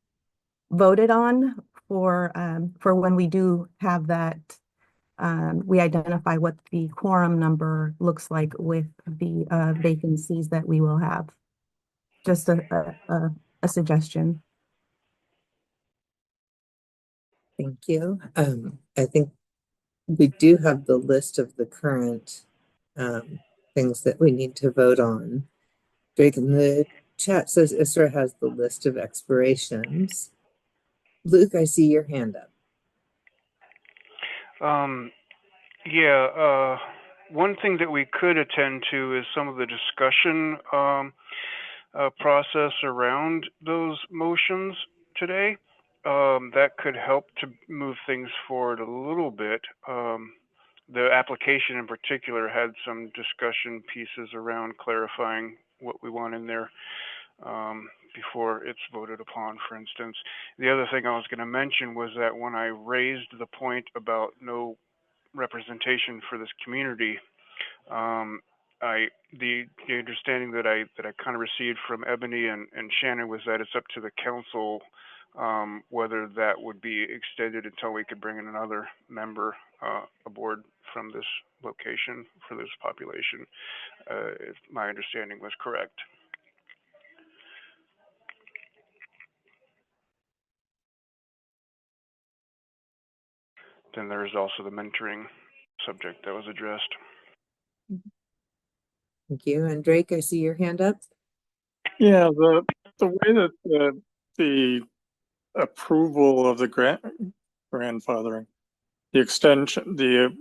voted on for when we do have that. We identify what the quorum number looks like with the vacancies that we will have. Just a suggestion. Thank you. I think we do have the list of the current things that we need to vote on. Drake in the chat says ISRA has the list of expirations. Luke, I see your hand up. Yeah, one thing that we could attend to is some of the discussion process around those motions today. That could help to move things forward a little bit. The application in particular had some discussion pieces around clarifying what we want in there before it's voted upon, for instance. The other thing I was going to mention was that when I raised the point about no representation for this community, the understanding that I kind of received from Ebony and Shannon was that it's up to the council whether that would be extended until we could bring in another member aboard from this location for this population, if my understanding was correct. Then there is also the mentoring subject that was addressed. Thank you. And Drake, I see your hand up. Yeah, the way that the approval of the grandfathering, the extension, the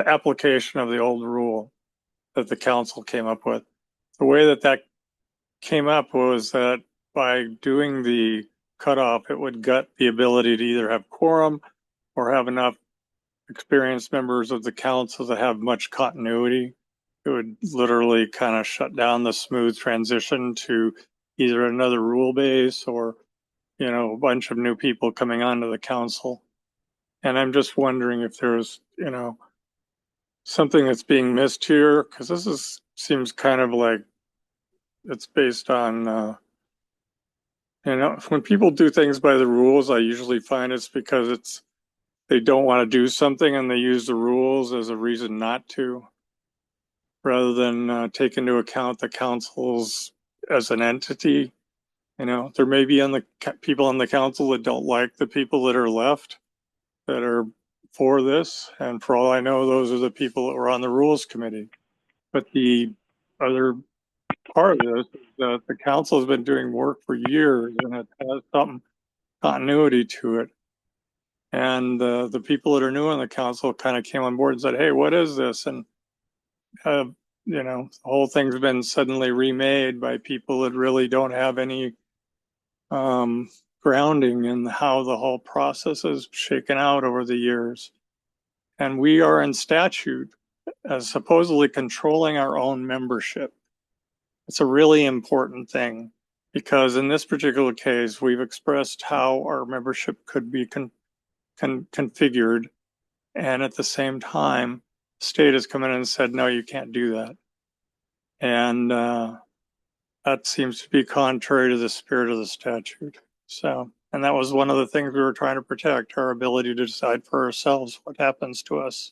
application of the old rule that the council came up with, the way that came up was that by doing the cutoff, it would gut the ability to either have quorum or have enough experienced members of the council to have much continuity. It would literally kind of shut down the smooth transition to either another rule base or, a bunch of new people coming onto the council. And I'm just wondering if there's, something that's being missed here, because this seems kind of like it's based on, when people do things by the rules, I usually find it's because they don't want to do something and they use the rules as a reason not to, rather than take into account the councils as an entity. There may be people on the council that don't like the people that are left that are for this. And for all I know, those are the people that were on the rules committee. But the other part of this is that the council has been doing work for years and it has something continuity to it. And the people that are new on the council kind of came on board and said, "Hey, what is this?" And the whole thing's been suddenly remade by people that really don't have any grounding in how the whole process is shaken out over the years. And we are in statute as supposedly controlling our own membership. It's a really important thing because in this particular case, we've expressed how our membership could be configured. And at the same time, the state has come in and said, no, you can't do that. And that seems to be contrary to the spirit of the statute. And that was one of the things we were trying to protect, our ability to decide for ourselves what happens to us.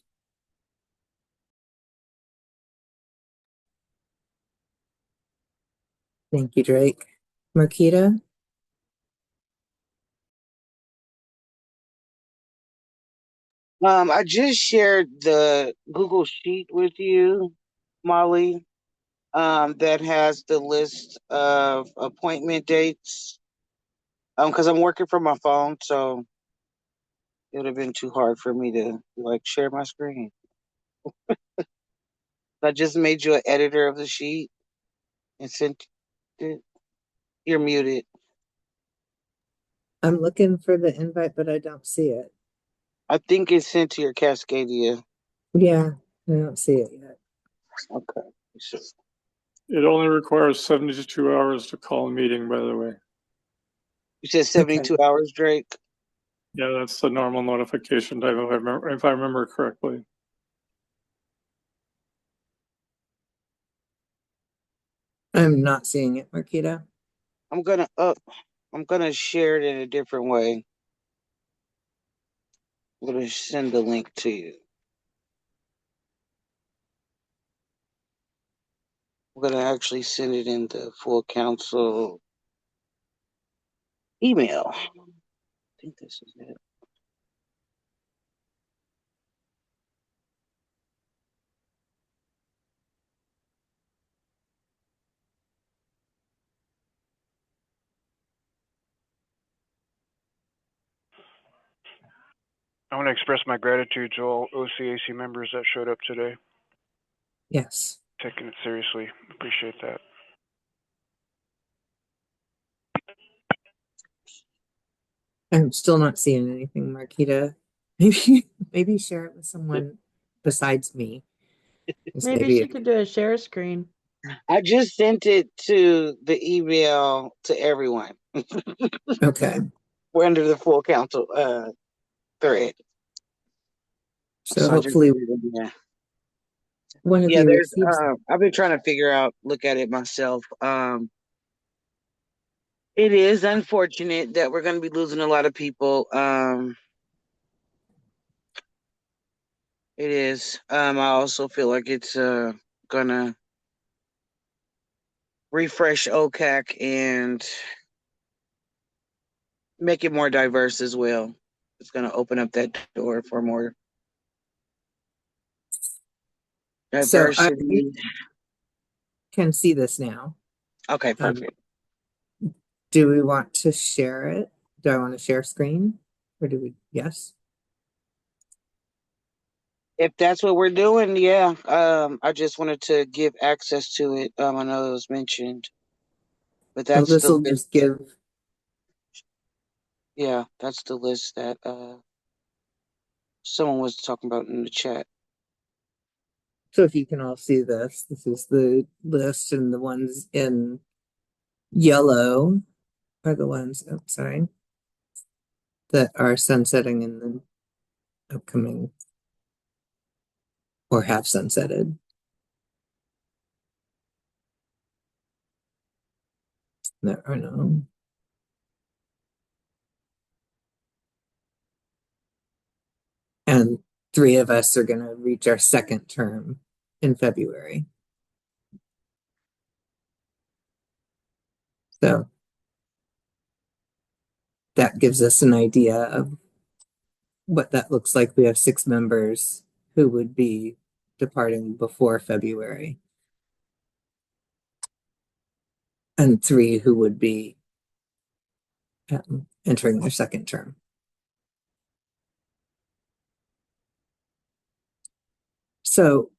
Thank you, Drake. Marquita? I just shared the Google Sheet with you, Molly, that has the list of appointment dates. Because I'm working from my phone, so it would have been too hard for me to share my screen. I just made you an editor of the sheet and sent it. You're muted. I'm looking for the invite, but I don't see it. I think it's sent to your Cascadia. Yeah, I don't see it yet. Okay. It only requires 72 hours to call a meeting, by the way. You said 72 hours, Drake? Yeah, that's the normal notification time if I remember correctly. I'm not seeing it, Marquita. I'm gonna share it in a different way. I'm gonna send the link to you. I'm gonna actually send it in the full council email. I think this is it. I want to express my gratitude to all OCAC members that showed up today. Yes. Taking it seriously. Appreciate that. I'm still not seeing anything, Marquita. Maybe share it with someone besides me. Maybe she could do a share screen. I just sent it to the email to everyone. Okay. We're under the full council thread. So hopefully one of you there's receives I've been trying to look at it myself. It is unfortunate that we're gonna be losing a lot of people. It is. I also feel like it's gonna refresh OCAC and make it more diverse as well. It's gonna open up that door for more diversity. So I can see this now. Okay, perfect. Do we want to share it? Do I want to share screen? Or do we? Yes. If that's what we're doing, yeah. I just wanted to give access to it. I know it was mentioned, but that's this will just give. Yeah, that's the list that someone was talking about in the chat. So if you can all see this, this is the list, and the ones in yellow are the ones, that are sunsetting in the upcoming or have sunsetted. There are no. And 3 of us are going to reach our second term in February. So that gives us an idea of what that looks like. We have 6 members who would be departing before February, and 3 who would be entering their second term. So,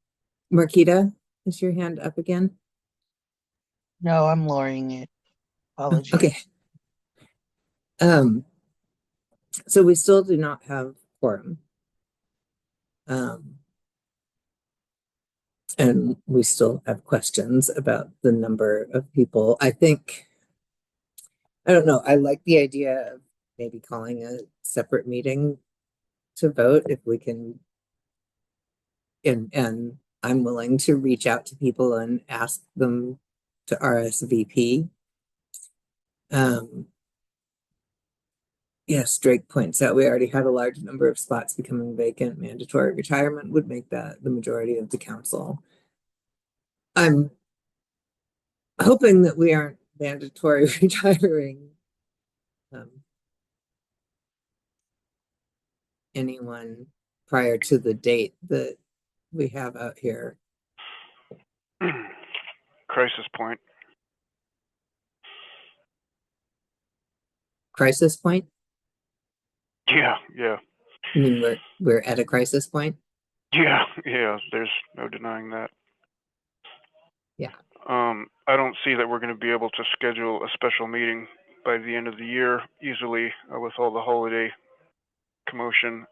Marquita, is your hand up again? No, I'm lowering it. Apologies. Okay. So we still do not have quorum. And we still have questions about the number of people. I don't know, I like the idea of maybe calling a separate meeting to vote if we can. And I'm willing to reach out to people and ask them to RSVP. Yes, Drake points out we already had a large number of spots becoming vacant. Mandatory retirement would make that the majority of the council. I'm hoping that we aren't mandatory retiring anyone prior to the date that we have out here. Crisis point. Crisis point? Yeah, yeah. You mean we're at a crisis point? Yeah, yeah, there's no denying that. Yeah. I don't see that we're going to be able to schedule a special meeting by the end of the year easily with all the holiday commotion.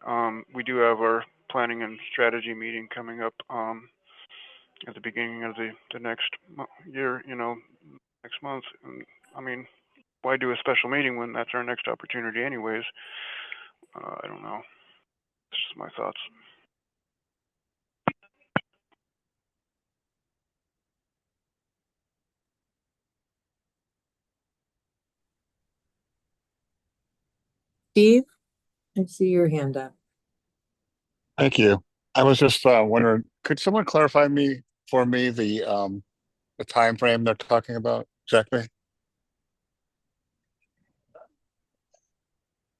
We do have our planning and strategy meeting coming up at the beginning of the next year, next month. And I mean, why do a special meeting when that's our next opportunity anyways? I don't know. It's just my thoughts. Steve, I see your hand up. Thank you. I was just wondering, could someone clarify for me the time frame they're talking about exactly?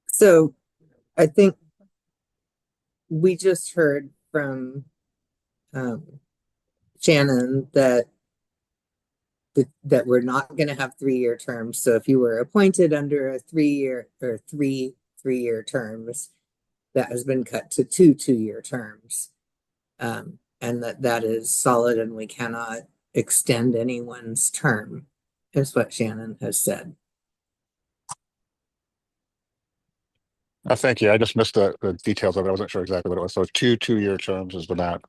So I think we just heard from Shannon that we're not going to have 3-year terms. So if you were appointed under a 3-year or three-year terms, that has been cut to 2-year terms. And that is solid, and we cannot extend anyone's term, is what Shannon has said. Thank you. I just missed the details of it. I wasn't sure exactly what it was. So 2-year terms is the map.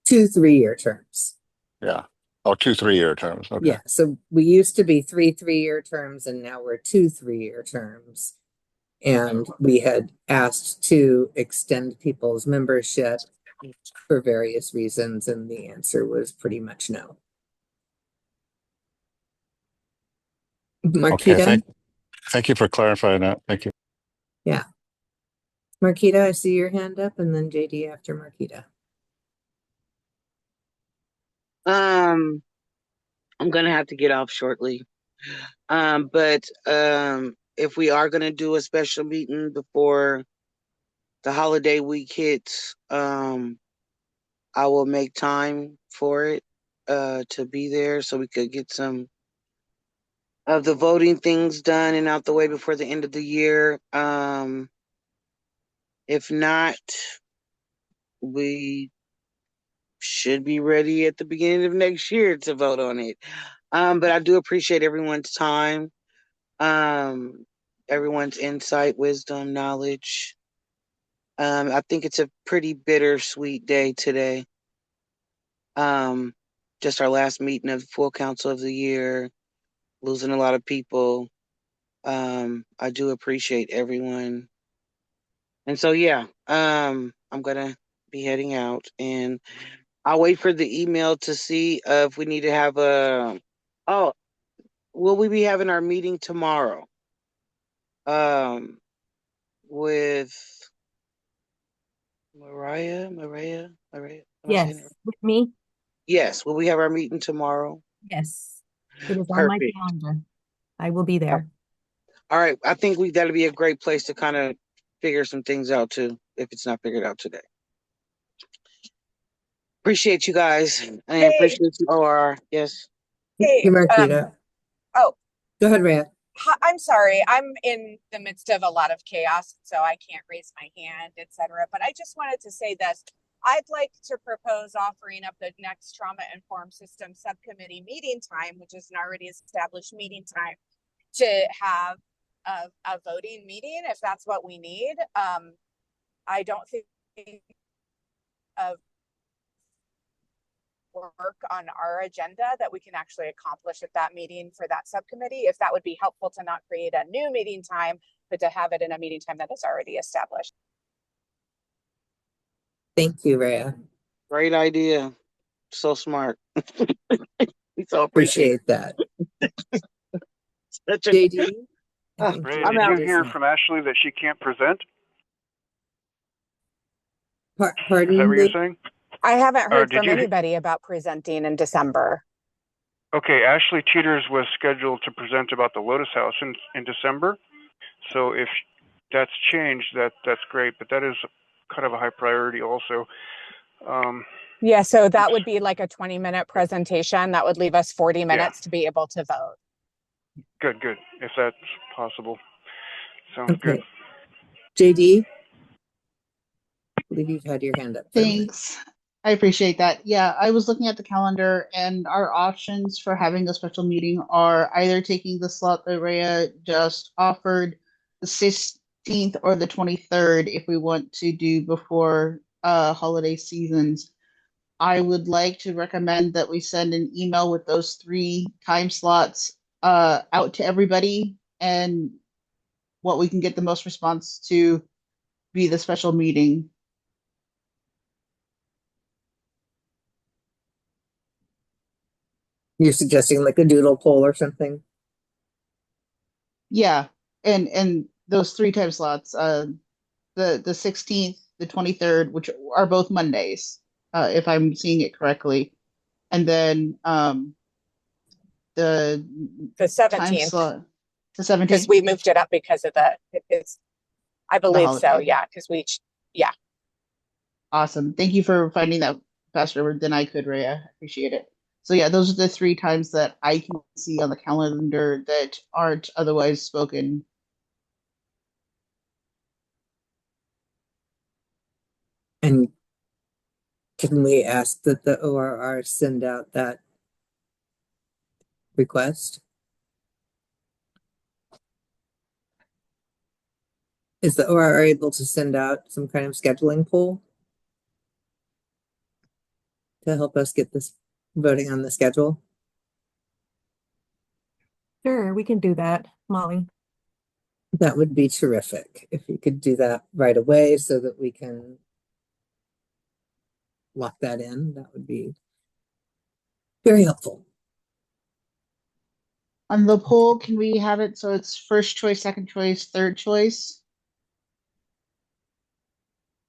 2 3-year terms. Yeah. Oh, 2 3-year terms. Okay. Yeah. So we used to be 3 3-year terms, and now we're 2 3-year terms. And we had asked to extend people's membership for various reasons, and the answer was pretty much no. Marquita? Okay, thank you for clarifying that. Thank you. Yeah. Marquita, I see your hand up, and then JD after Marquita. I'm gonna have to get off shortly. But if we are gonna do a special meeting before the holiday week hits, I will make time for it to be there so we could get some of the voting things done and out the way before the end of the year. If not, we should be ready at the beginning of next year to vote on it. But I do appreciate everyone's time, everyone's insight, wisdom, knowledge. I think it's a pretty bittersweet day today. Just our last meeting of the full council of the year, losing a lot of people. I do appreciate everyone. And so, yeah, I'm going to be heading out, and I'll wait for the email to see if we need to have will we be having our meeting tomorrow? With Mariah? Am I Yes, saying it right? with me. Yes, will we have our meeting tomorrow? Yes, it is on my Perfect. calendar. I will be there. All right, I think that'll be a great place to kind of figure some things out too, if it's not figured out today. Appreciate you guys. I appreciate you, OR. Yes. Hey, Marquita. Oh, go ahead, Rhea. I'm sorry, I'm in the midst of a lot of chaos, so I can't raise my hand, etc. But I just wanted to say this. I'd like to propose offering up the next trauma informed system subcommittee meeting time, which is an already established meeting time, to have a voting meeting if that's what we need. I don't think of work on our agenda that we can actually accomplish at that meeting for that subcommittee, if that would be helpful to not create a new meeting time, but to have it in a meeting time that is already established. Thank you, Rhea. Great idea. So smart. We so Appreciate that. JD? Ray, did you hear from Ashley that she can't present? Pardon? Is that what you're saying? I haven't heard did from you- anybody about presenting in December. Okay, Ashley Teeters was scheduled to present about the Lotus House in December. So if that's changed, that's great. But that is kind of a high priority also. Yeah, so that would be like a 20-minute presentation. That would leave us 40 minutes to be able to vote. Good. If that's possible. Sounds good. JD? I believe you've had your hand up. Thanks. I appreciate that. Yeah, I was looking at the calendar, and our options for having a special meeting are either taking the slot that Rhea just offered, the 16th or the 23rd, if we want to do before holiday seasons. I would like to recommend that we send an email with those 3 time slots out to everybody, and what we can get the most response to be the special meeting. You're suggesting like a doodle poll or something? Yeah, and those 3 time slots, the 16th, the 23rd, which are both Mondays, if I'm seeing it correctly, and then the 17th. Time slot, the Because 17th. we moved it up because of I believe so, holiday. yeah, because yeah. Awesome. Thank you for finding that faster than I could, Rhea. I appreciate it. So yeah, those are the 3 times that I can see on the calendar that aren't otherwise spoken. And can we ask that the ORR send out that request? Is the ORR able to send out some kind of scheduling poll to help us get this voting on the schedule? Sure, we can do that, Molly. That would be terrific if you could do that right away so that we can lock that in. That would be very helpful. On the poll, can we have it so it's first choice, second choice, third choice?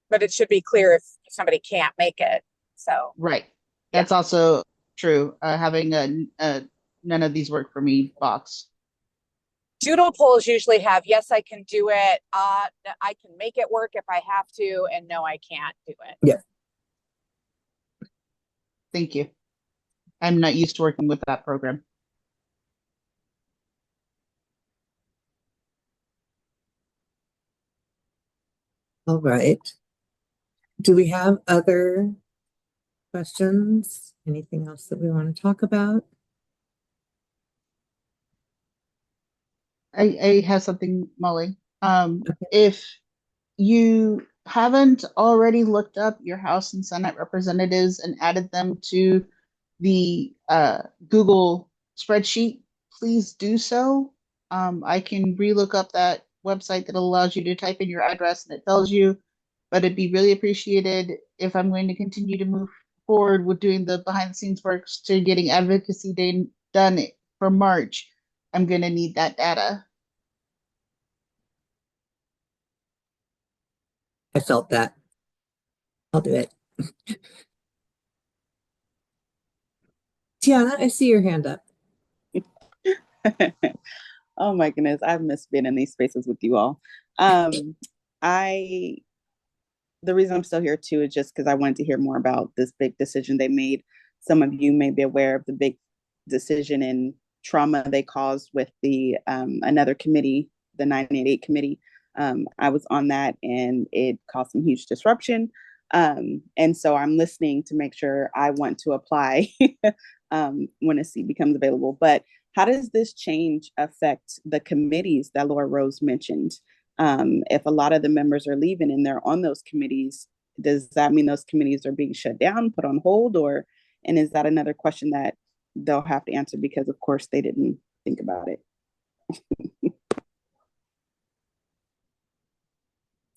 But it should be clear if somebody can't make it. So Right. That's also true. Having a none of these work for me box. doodle polls usually have, yes, I can do it. I can make it work if I have to, and no, I can't do it. Yeah. Thank you. I'm not used to working with that program. All right. Do we have other questions? Anything else that we want to talk about? I have something, Molly. If you haven't already looked up your House and Senate representatives and added them to the Google spreadsheet, please do so. I can relook up that website that allows you to type in your address and it tells you, but it'd be really appreciated if I'm going to continue to move forward with doing the behind the scenes works to getting advocacy day done for March. I'm going to need that data. I felt that. I'll do it. Tiana, I see your hand up. Oh my goodness, I've missed being in these spaces with you all. The reason I'm still here too is just because I wanted to hear more about this big decision they made. Some of you may be aware of the big decision in trauma they caused with the another committee, the 988 committee. I was on that and it caused some huge disruption. And so I'm listening to make sure I want to apply when a seat becomes available. But how does this change affect the committees that Laura Rose mentioned? If a lot of the members are leaving and they're on those committees, does that mean those committees are being shut down, put on hold, or, and is that another question that they'll have to answer because of course they didn't think about it?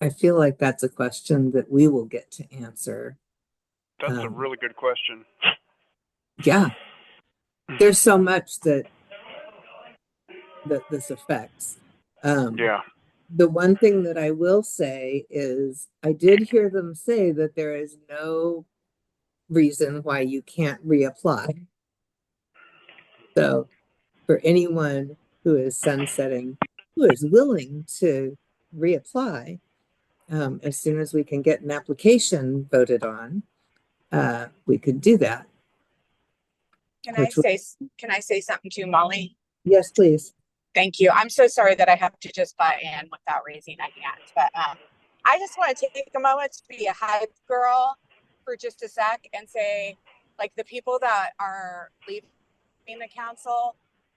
I feel like that's a question that we will get to answer. That's a really good question. Yeah. There's so much that this affects. Yeah. The one thing that I will say is I did hear them say that there is no reason why you can't reapply. So for anyone who is sunsetting, who is willing to reapply, as soon as we can get an application voted on, we could do that. Can I say something too, Molly? Yes, please. Thank you. I'm so sorry that I have to just butt in without raising a hand, but I just want to take a moment to be a hype girl for just a sec and say, like, the people that are leaving the council,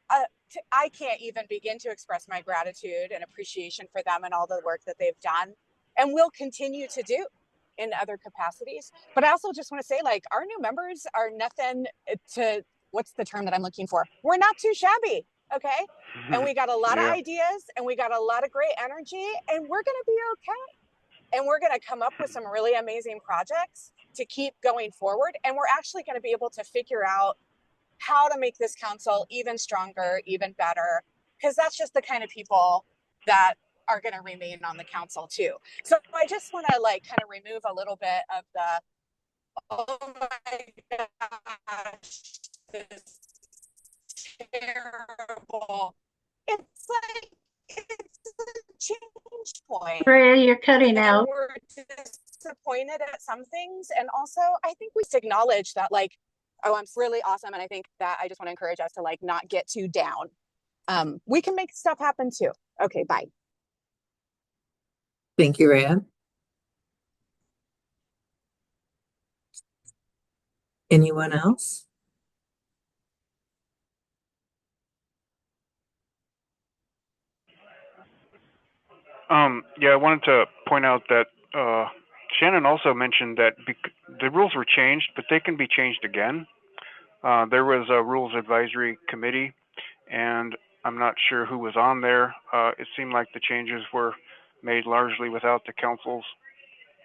I can't even begin to express my gratitude and appreciation for them and all the work that they've done and will continue to do in other capacities. But I also just want to say, like, our new members are nothing to, what's the term that I'm looking for? We're not too shabby, okay? And we got a lot of ideas and we got a lot of great energy and we're going to be okay. And we're going to come up with some really amazing projects to keep going forward. And we're actually going to be able to figure out how to make this council even stronger, even better, because that's just the kind of people that are going to remain on the council too. So I just want to like kind of remove a little bit of the, oh my gosh, this terrible. It's like, it's a change point. Ray, you're cutting and out. We're disappointed at some things. And also, I think we acknowledge that, like, oh, I'm really awesome. And I think that I just want to encourage us to, like, not get too down. We can make stuff happen too. Okay, bye. Thank you, Rhea. Anyone else? Yeah, I wanted to point out that Shannon also mentioned that the rules were changed, but they can be changed again. There was a rules advisory committee, and I'm not sure who was on there. It seemed like the changes were made largely without the council's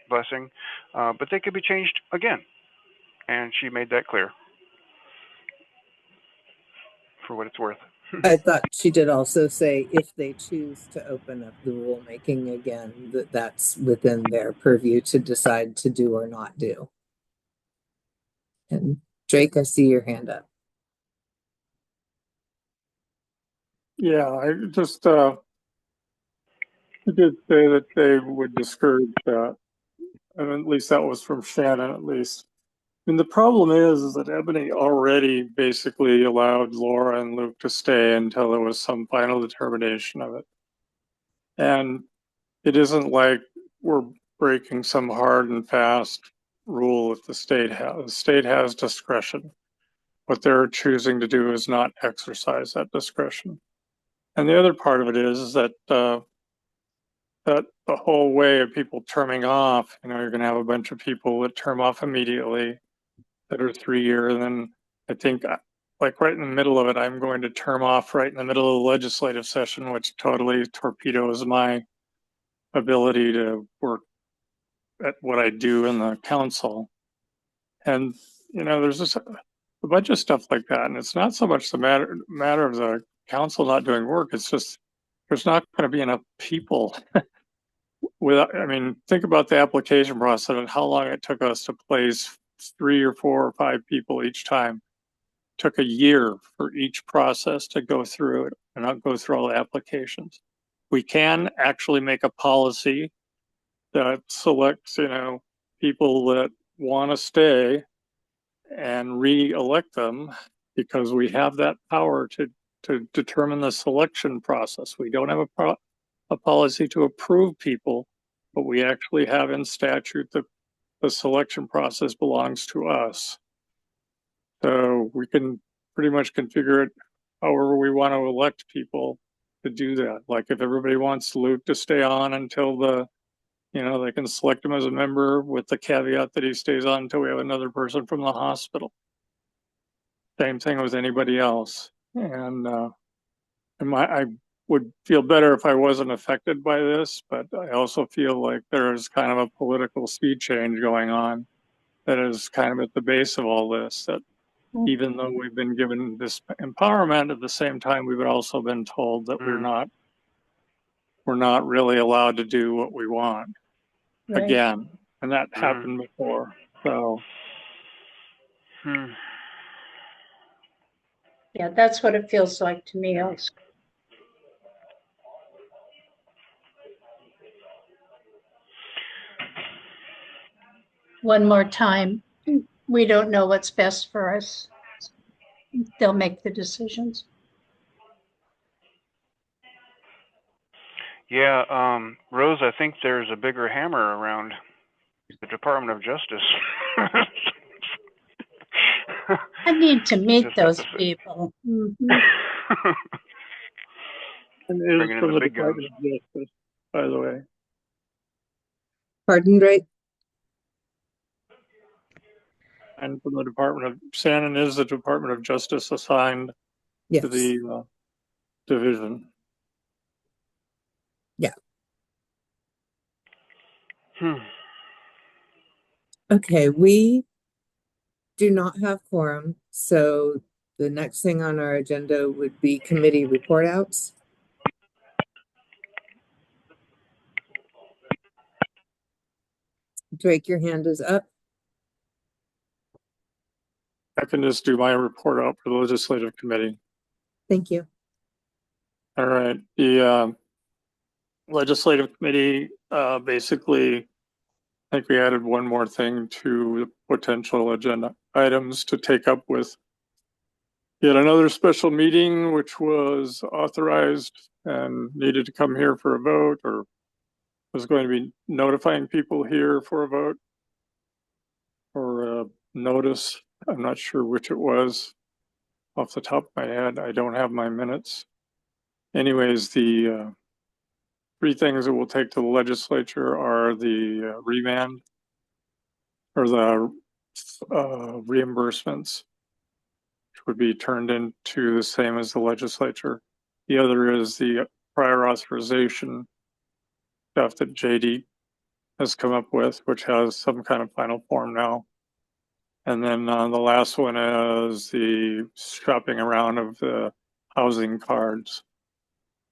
blessing, but they could be changed again, and she made that clear for what it's worth. I thought she did also say if they choose to open up the rulemaking again, that's within their purview to decide to do or not do. And Drake, I see your hand up. Yeah, I just did say that they would discourage that. And at least that was from Shannon, at least. I mean, the problem is that Ebony already basically allowed Laura and Luke to stay until there was some final determination of it. And it isn't like we're breaking some hard and fast rule that the state has. The state has discretion. What they're choosing to do is not exercise that discretion. And the other part of it is that that the whole way of people terming off, you're going to have a bunch of people that term off immediately that are 3 year. And then I think like right in the middle of it, I'm going to term off right in the middle of the legislative session, which totally torpedoes my ability to work at what I do in the council. And, there's just a bunch of stuff like that. And it's not so much the matter of the council not doing work. It's just, there's not going to be enough people think about the application process and how long it took us to place 3 or 4 or 5 people each time. It took a year for each process to go through it and not go through all the applications. We can actually make a policy that selects, people that want to stay and re-elect them because we have that power to to determine the selection process. We don't have a policy to approve people, but we actually have in statute the selection process belongs to us. So we can pretty much configure it however we want to elect people to do that. Like if everybody wants Luke to stay on until they can select him as a member with the caveat that he stays on until we have another person from the hospital. Same thing with anybody else. And I would feel better if I wasn't affected by this, but I also feel like there is kind of a political sea change going on that is kind of at the base of all this, that even though we've been given this empowerment, at the same time, we've also been told that we're not really allowed to do what we want again. And that happened before. So Yeah, that's what it feels like to me also. One more time, we don't know what's best for us. They'll make the decisions. Yeah, Rose, I think there's a bigger hammer around the Department of Justice. I need to meet those people. And it is Bringing in from the the big guns. Department of Justice, by the way. Pardon, Drake? And from the Department of Shannon is the Department of Justice assigned Yes. to the division. Yeah. Okay, we do not have quorum, so the next thing on our agenda would be committee report outs. Drake, your hand is up. I can just do my report out for the legislative committee. Thank you. All right. The legislative committee basically, I think we added one more thing to the potential agenda items to take up with yet another special meeting, which was authorized and needed to come here for a vote, or was going to be notifying people here for a vote or a notice. I'm not sure which it was off the top of my head. I don't have my minutes. Anyways, the three things that we'll take to the legislature are the remand or the reimbursements, which would be turned into the same as the legislature. The other is the prior authorization stuff that JD has come up with, which has some kind of final form now. And then the last one is the shopping around of the housing cards,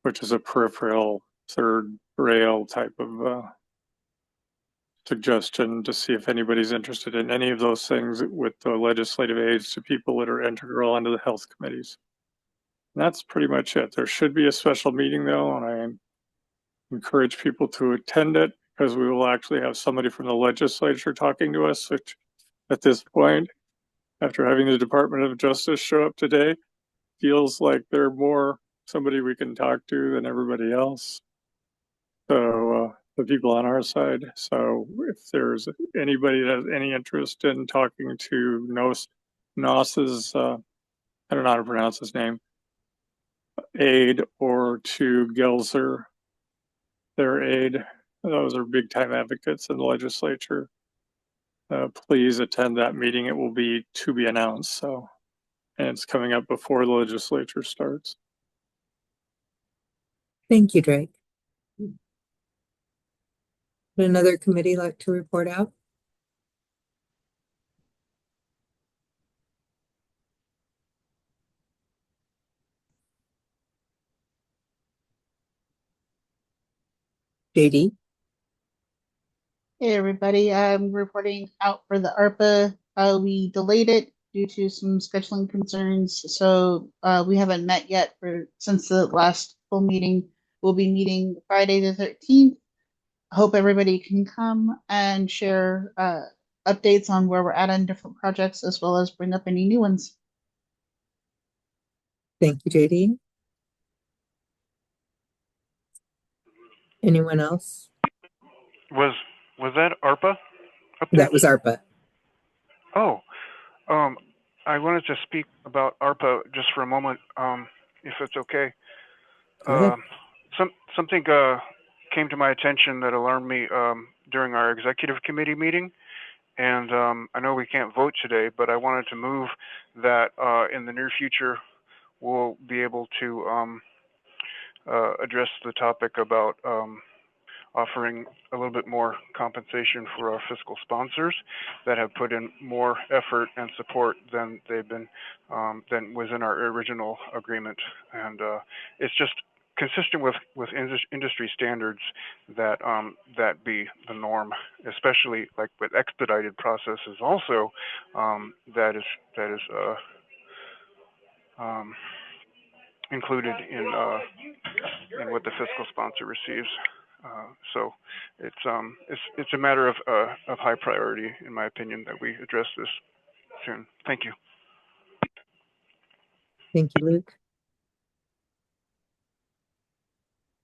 which is a peripheral third rail type of suggestion to see if anybody's interested in any of those things with the legislative aids to people that are integral into the health committees. And that's pretty much it. There should be a special meeting though, and I encourage people to attend it because we will actually have somebody from the legislature talking to us, which at this point, after having the Department of Justice show up today, feels like they're more somebody we can talk to than everybody else. So the people on our side. So if there's anybody that has any interest in talking to Nos's, I don't know how to pronounce his name, aide, or to Gelser, their aide, those are big time advocates in the legislature. Please attend that meeting. It will be to be announced. So, and it's coming up before the legislature starts. Thank you, Drake. Would another committee like to report out? JD? Hey everybody, I'm reporting out for the ARPA. We delayed it due to some scheduling concerns, so we haven't met yet since the last full meeting. We'll be meeting Friday the 13th. Hope everybody can come and share updates on where we're at on different projects, as well as bring up any new ones. Thank you, JD. Anyone else? Was that ARPA update? That was ARPA. Oh, I wanted to speak about ARPA just for a moment, if it's okay. Go ahead. Something came to my attention that alarmed me during our executive committee meeting, and I know we can't vote today, but I wanted to move that in the near future we'll be able to address the topic about offering a little bit more compensation for our fiscal sponsors that have put in more effort and support than they've been than was in our original agreement, and it's just consistent with industry standards that that be the norm, especially like with expedited processes. Also, that is included in what the fiscal sponsor receives. So it's a matter of high priority, in my opinion, that we address this soon. Thank you. Thank you, Luke.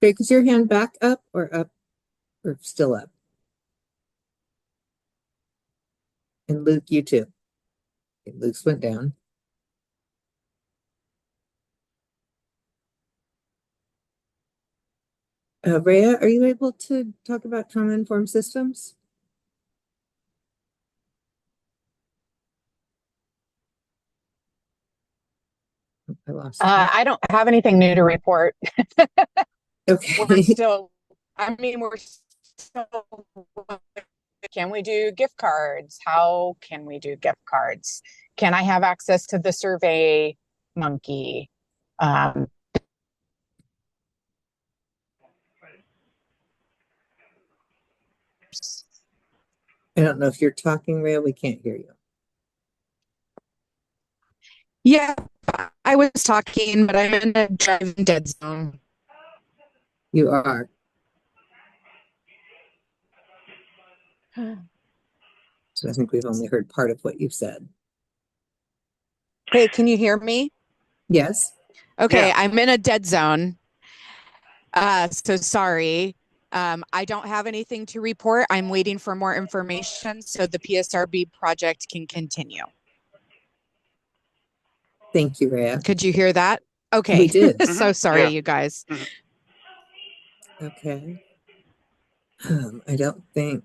Jake, is your hand back up or still up? And Luke, you too. Okay, Luke's went down. Rhea, are you able to talk about trauma-informed systems? I lost you. I don't have anything new to report. Okay. We're still, can we do gift cards? How can we do gift cards? Can I have access to the Survey Monkey? I don't know if you're talking, Rhea. We can't hear you. Yeah, I was talking, but I'm in a driving dead zone. You are. So I think we've only heard part of what you've said. Hey, can you hear me? Yes. Okay, Yeah. I'm in a dead zone. So sorry. I don't have anything to report. I'm waiting for more information so the PSRB project can continue. Thank you, Rhea. Could you hear that? Okay. We did. So sorry, Yeah. you guys. Okay. I don't think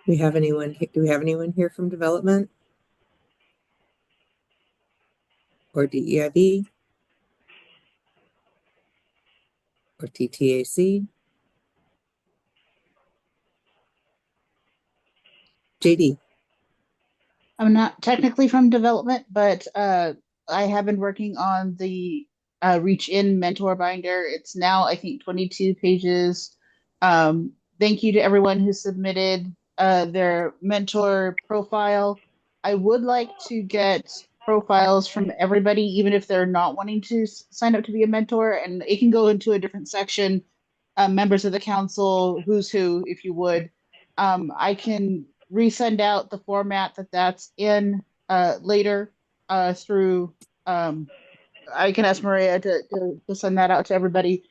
we have anyone. Do we have anyone here from development or DEIB or TTAC? JD. I'm not technically from development, but I have been working on the Reach In mentor binder. It's now, I think, 22 pages. Thank you to everyone who submitted their mentor profile. I would like to get profiles from everybody, even if they're not wanting to sign up to be a mentor, and it can go into a different section. Members of the council, who's who, if you would. I can resend out the format that's in later through. I can ask Maria to send that out to everybody.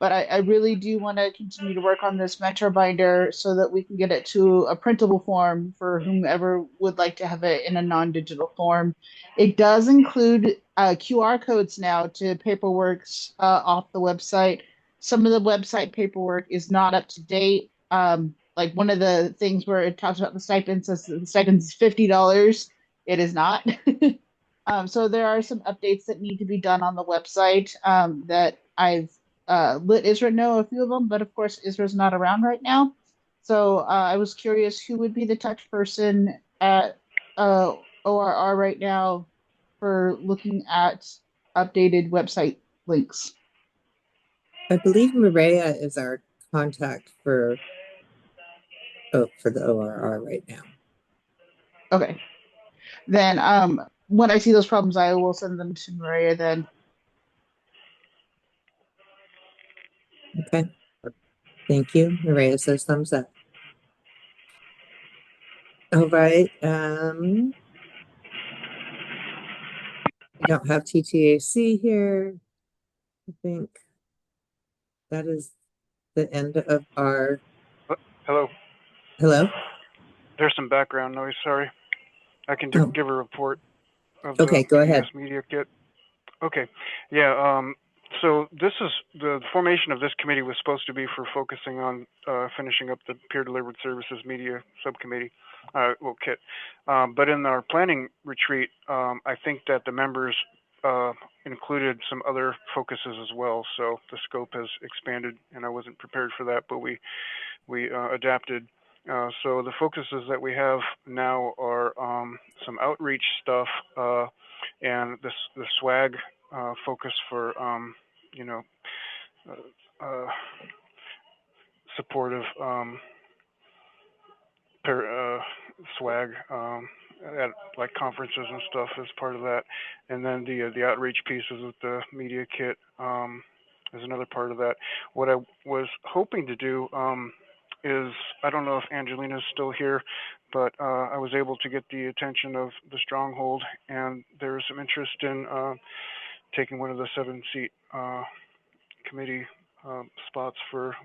But I really do want to continue to work on this mentor binder so that we can get it to a printable form for whomever would like to have it in a non-digital form. It does include QR codes now to paperworks off the website. Some of the website paperwork is not up to date. Like one of the things where it talks about the stipend says the stipend is $50. It is not. So there are some updates that need to be done on the website that I've let Isra know a few of them, but of course Isra's not around right now. So I was curious who would be the touch person at ORR right now for looking at updated website links. I believe Maria is our contact for the ORR right now. Okay. Then when I see those problems, I will send them to Maria then. Okay. Thank you. Maria says thumbs up. All right. We don't have TTAC here. I think that is the end of our. Hello. Hello? There's some background noise. Sorry. I can Oh. give a report of Okay, the go PBS ahead. Media Kit. Okay. Yeah. So this is the formation of this committee was supposed to be for focusing on finishing up the peer delivered services media subcommittee, kit. But in our planning retreat, I think that the members included some other focuses as well. So the scope has expanded, and I wasn't prepared for that, but we adapted. So the focuses that we have now are some outreach stuff and the swag focus for you know supportive swag at like conferences and stuff as part of that, and then the outreach pieces with the media kit is another part of that. What I was hoping to do is I don't know if Angelina's still here, but I was able to get the attention of the Stronghold, and there is some interest in taking one of the 7-seat committee spots for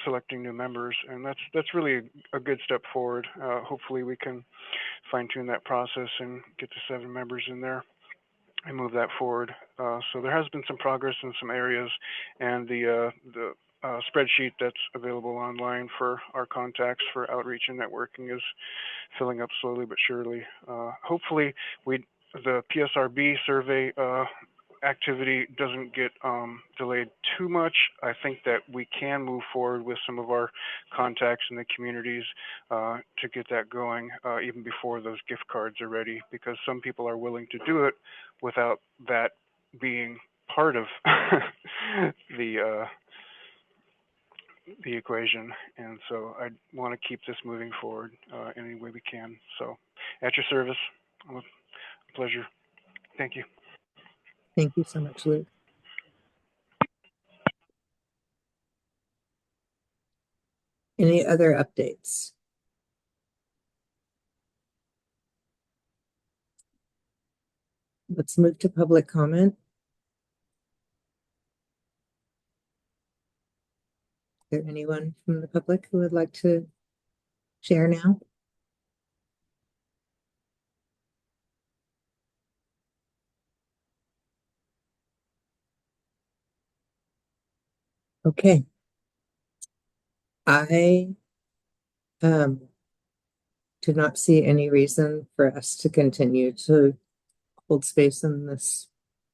selecting new members, and that's really a good step forward. Hopefully, we can fine tune that process and get the 7 members in there and move that forward. So there has been some progress in some areas, and the spreadsheet that's available online for our contacts for outreach and networking is filling up slowly but surely. Hopefully, the PSRB survey activity doesn't get delayed too much. I think that we can move forward with some of our contacts in the communities to get that going even before those gift cards are ready, because some people are willing to do it without that being part of the equation. And so I want to keep this moving forward any way we can. So at your service, a pleasure. Thank you. Thank you so much, Luke. Any other updates? Let's move to public comment. Is there anyone from the public who would like to share now? Okay. I do not see any reason for us to continue to hold space in this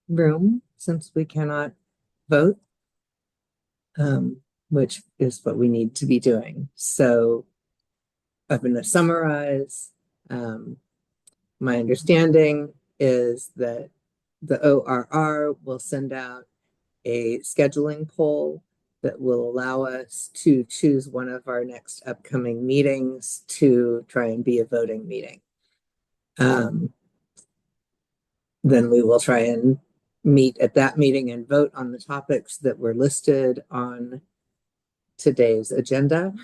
room since we cannot vote, which is what we need to be doing. So I'm going to summarize. My understanding is that the ORR will send out a scheduling poll that will allow us to choose one of our next upcoming meetings to try and be a voting meeting. Then we will try and meet at that meeting and vote on the topics that were listed on today's agenda.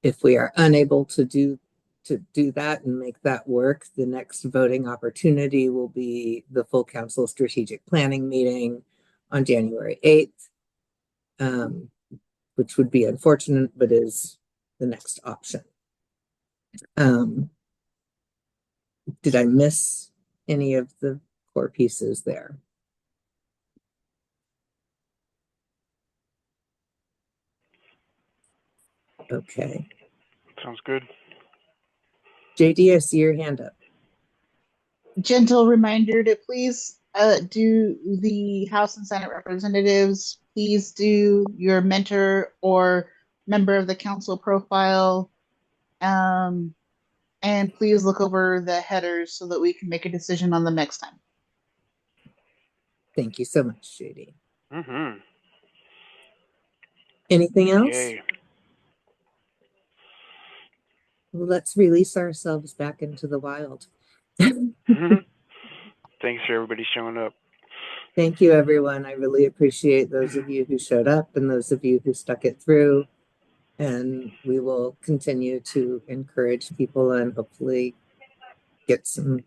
If we are unable to do that and make that work, the next voting opportunity will be the full council strategic planning meeting on January 8th, which would be unfortunate, but is the next option. Did I miss any of the core pieces there? Okay. Sounds good. JD, I see your hand up. Gentle reminder to please do the House and Senate representatives, please do your mentor or member of the council profile. And please look over the headers so that we can make a decision on them next time. Thank you so much, JD. Mm-hmm. Anything else? Yay. Well, let's release ourselves back into the wild. Thanks for everybody showing up. Thank you, everyone. I really appreciate those of you who showed up and those of you who stuck it through. And we will continue to encourage people and hopefully get some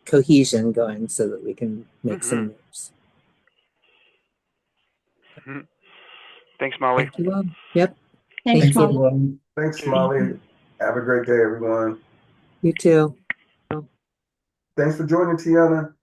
cohesion going so that we can make some moves. Thanks, Molly. Thank you all. Yep. Thanks, Molly. everyone. Thanks, Molly. Have a great day, everyone. You too. Thanks for joining, Tiana.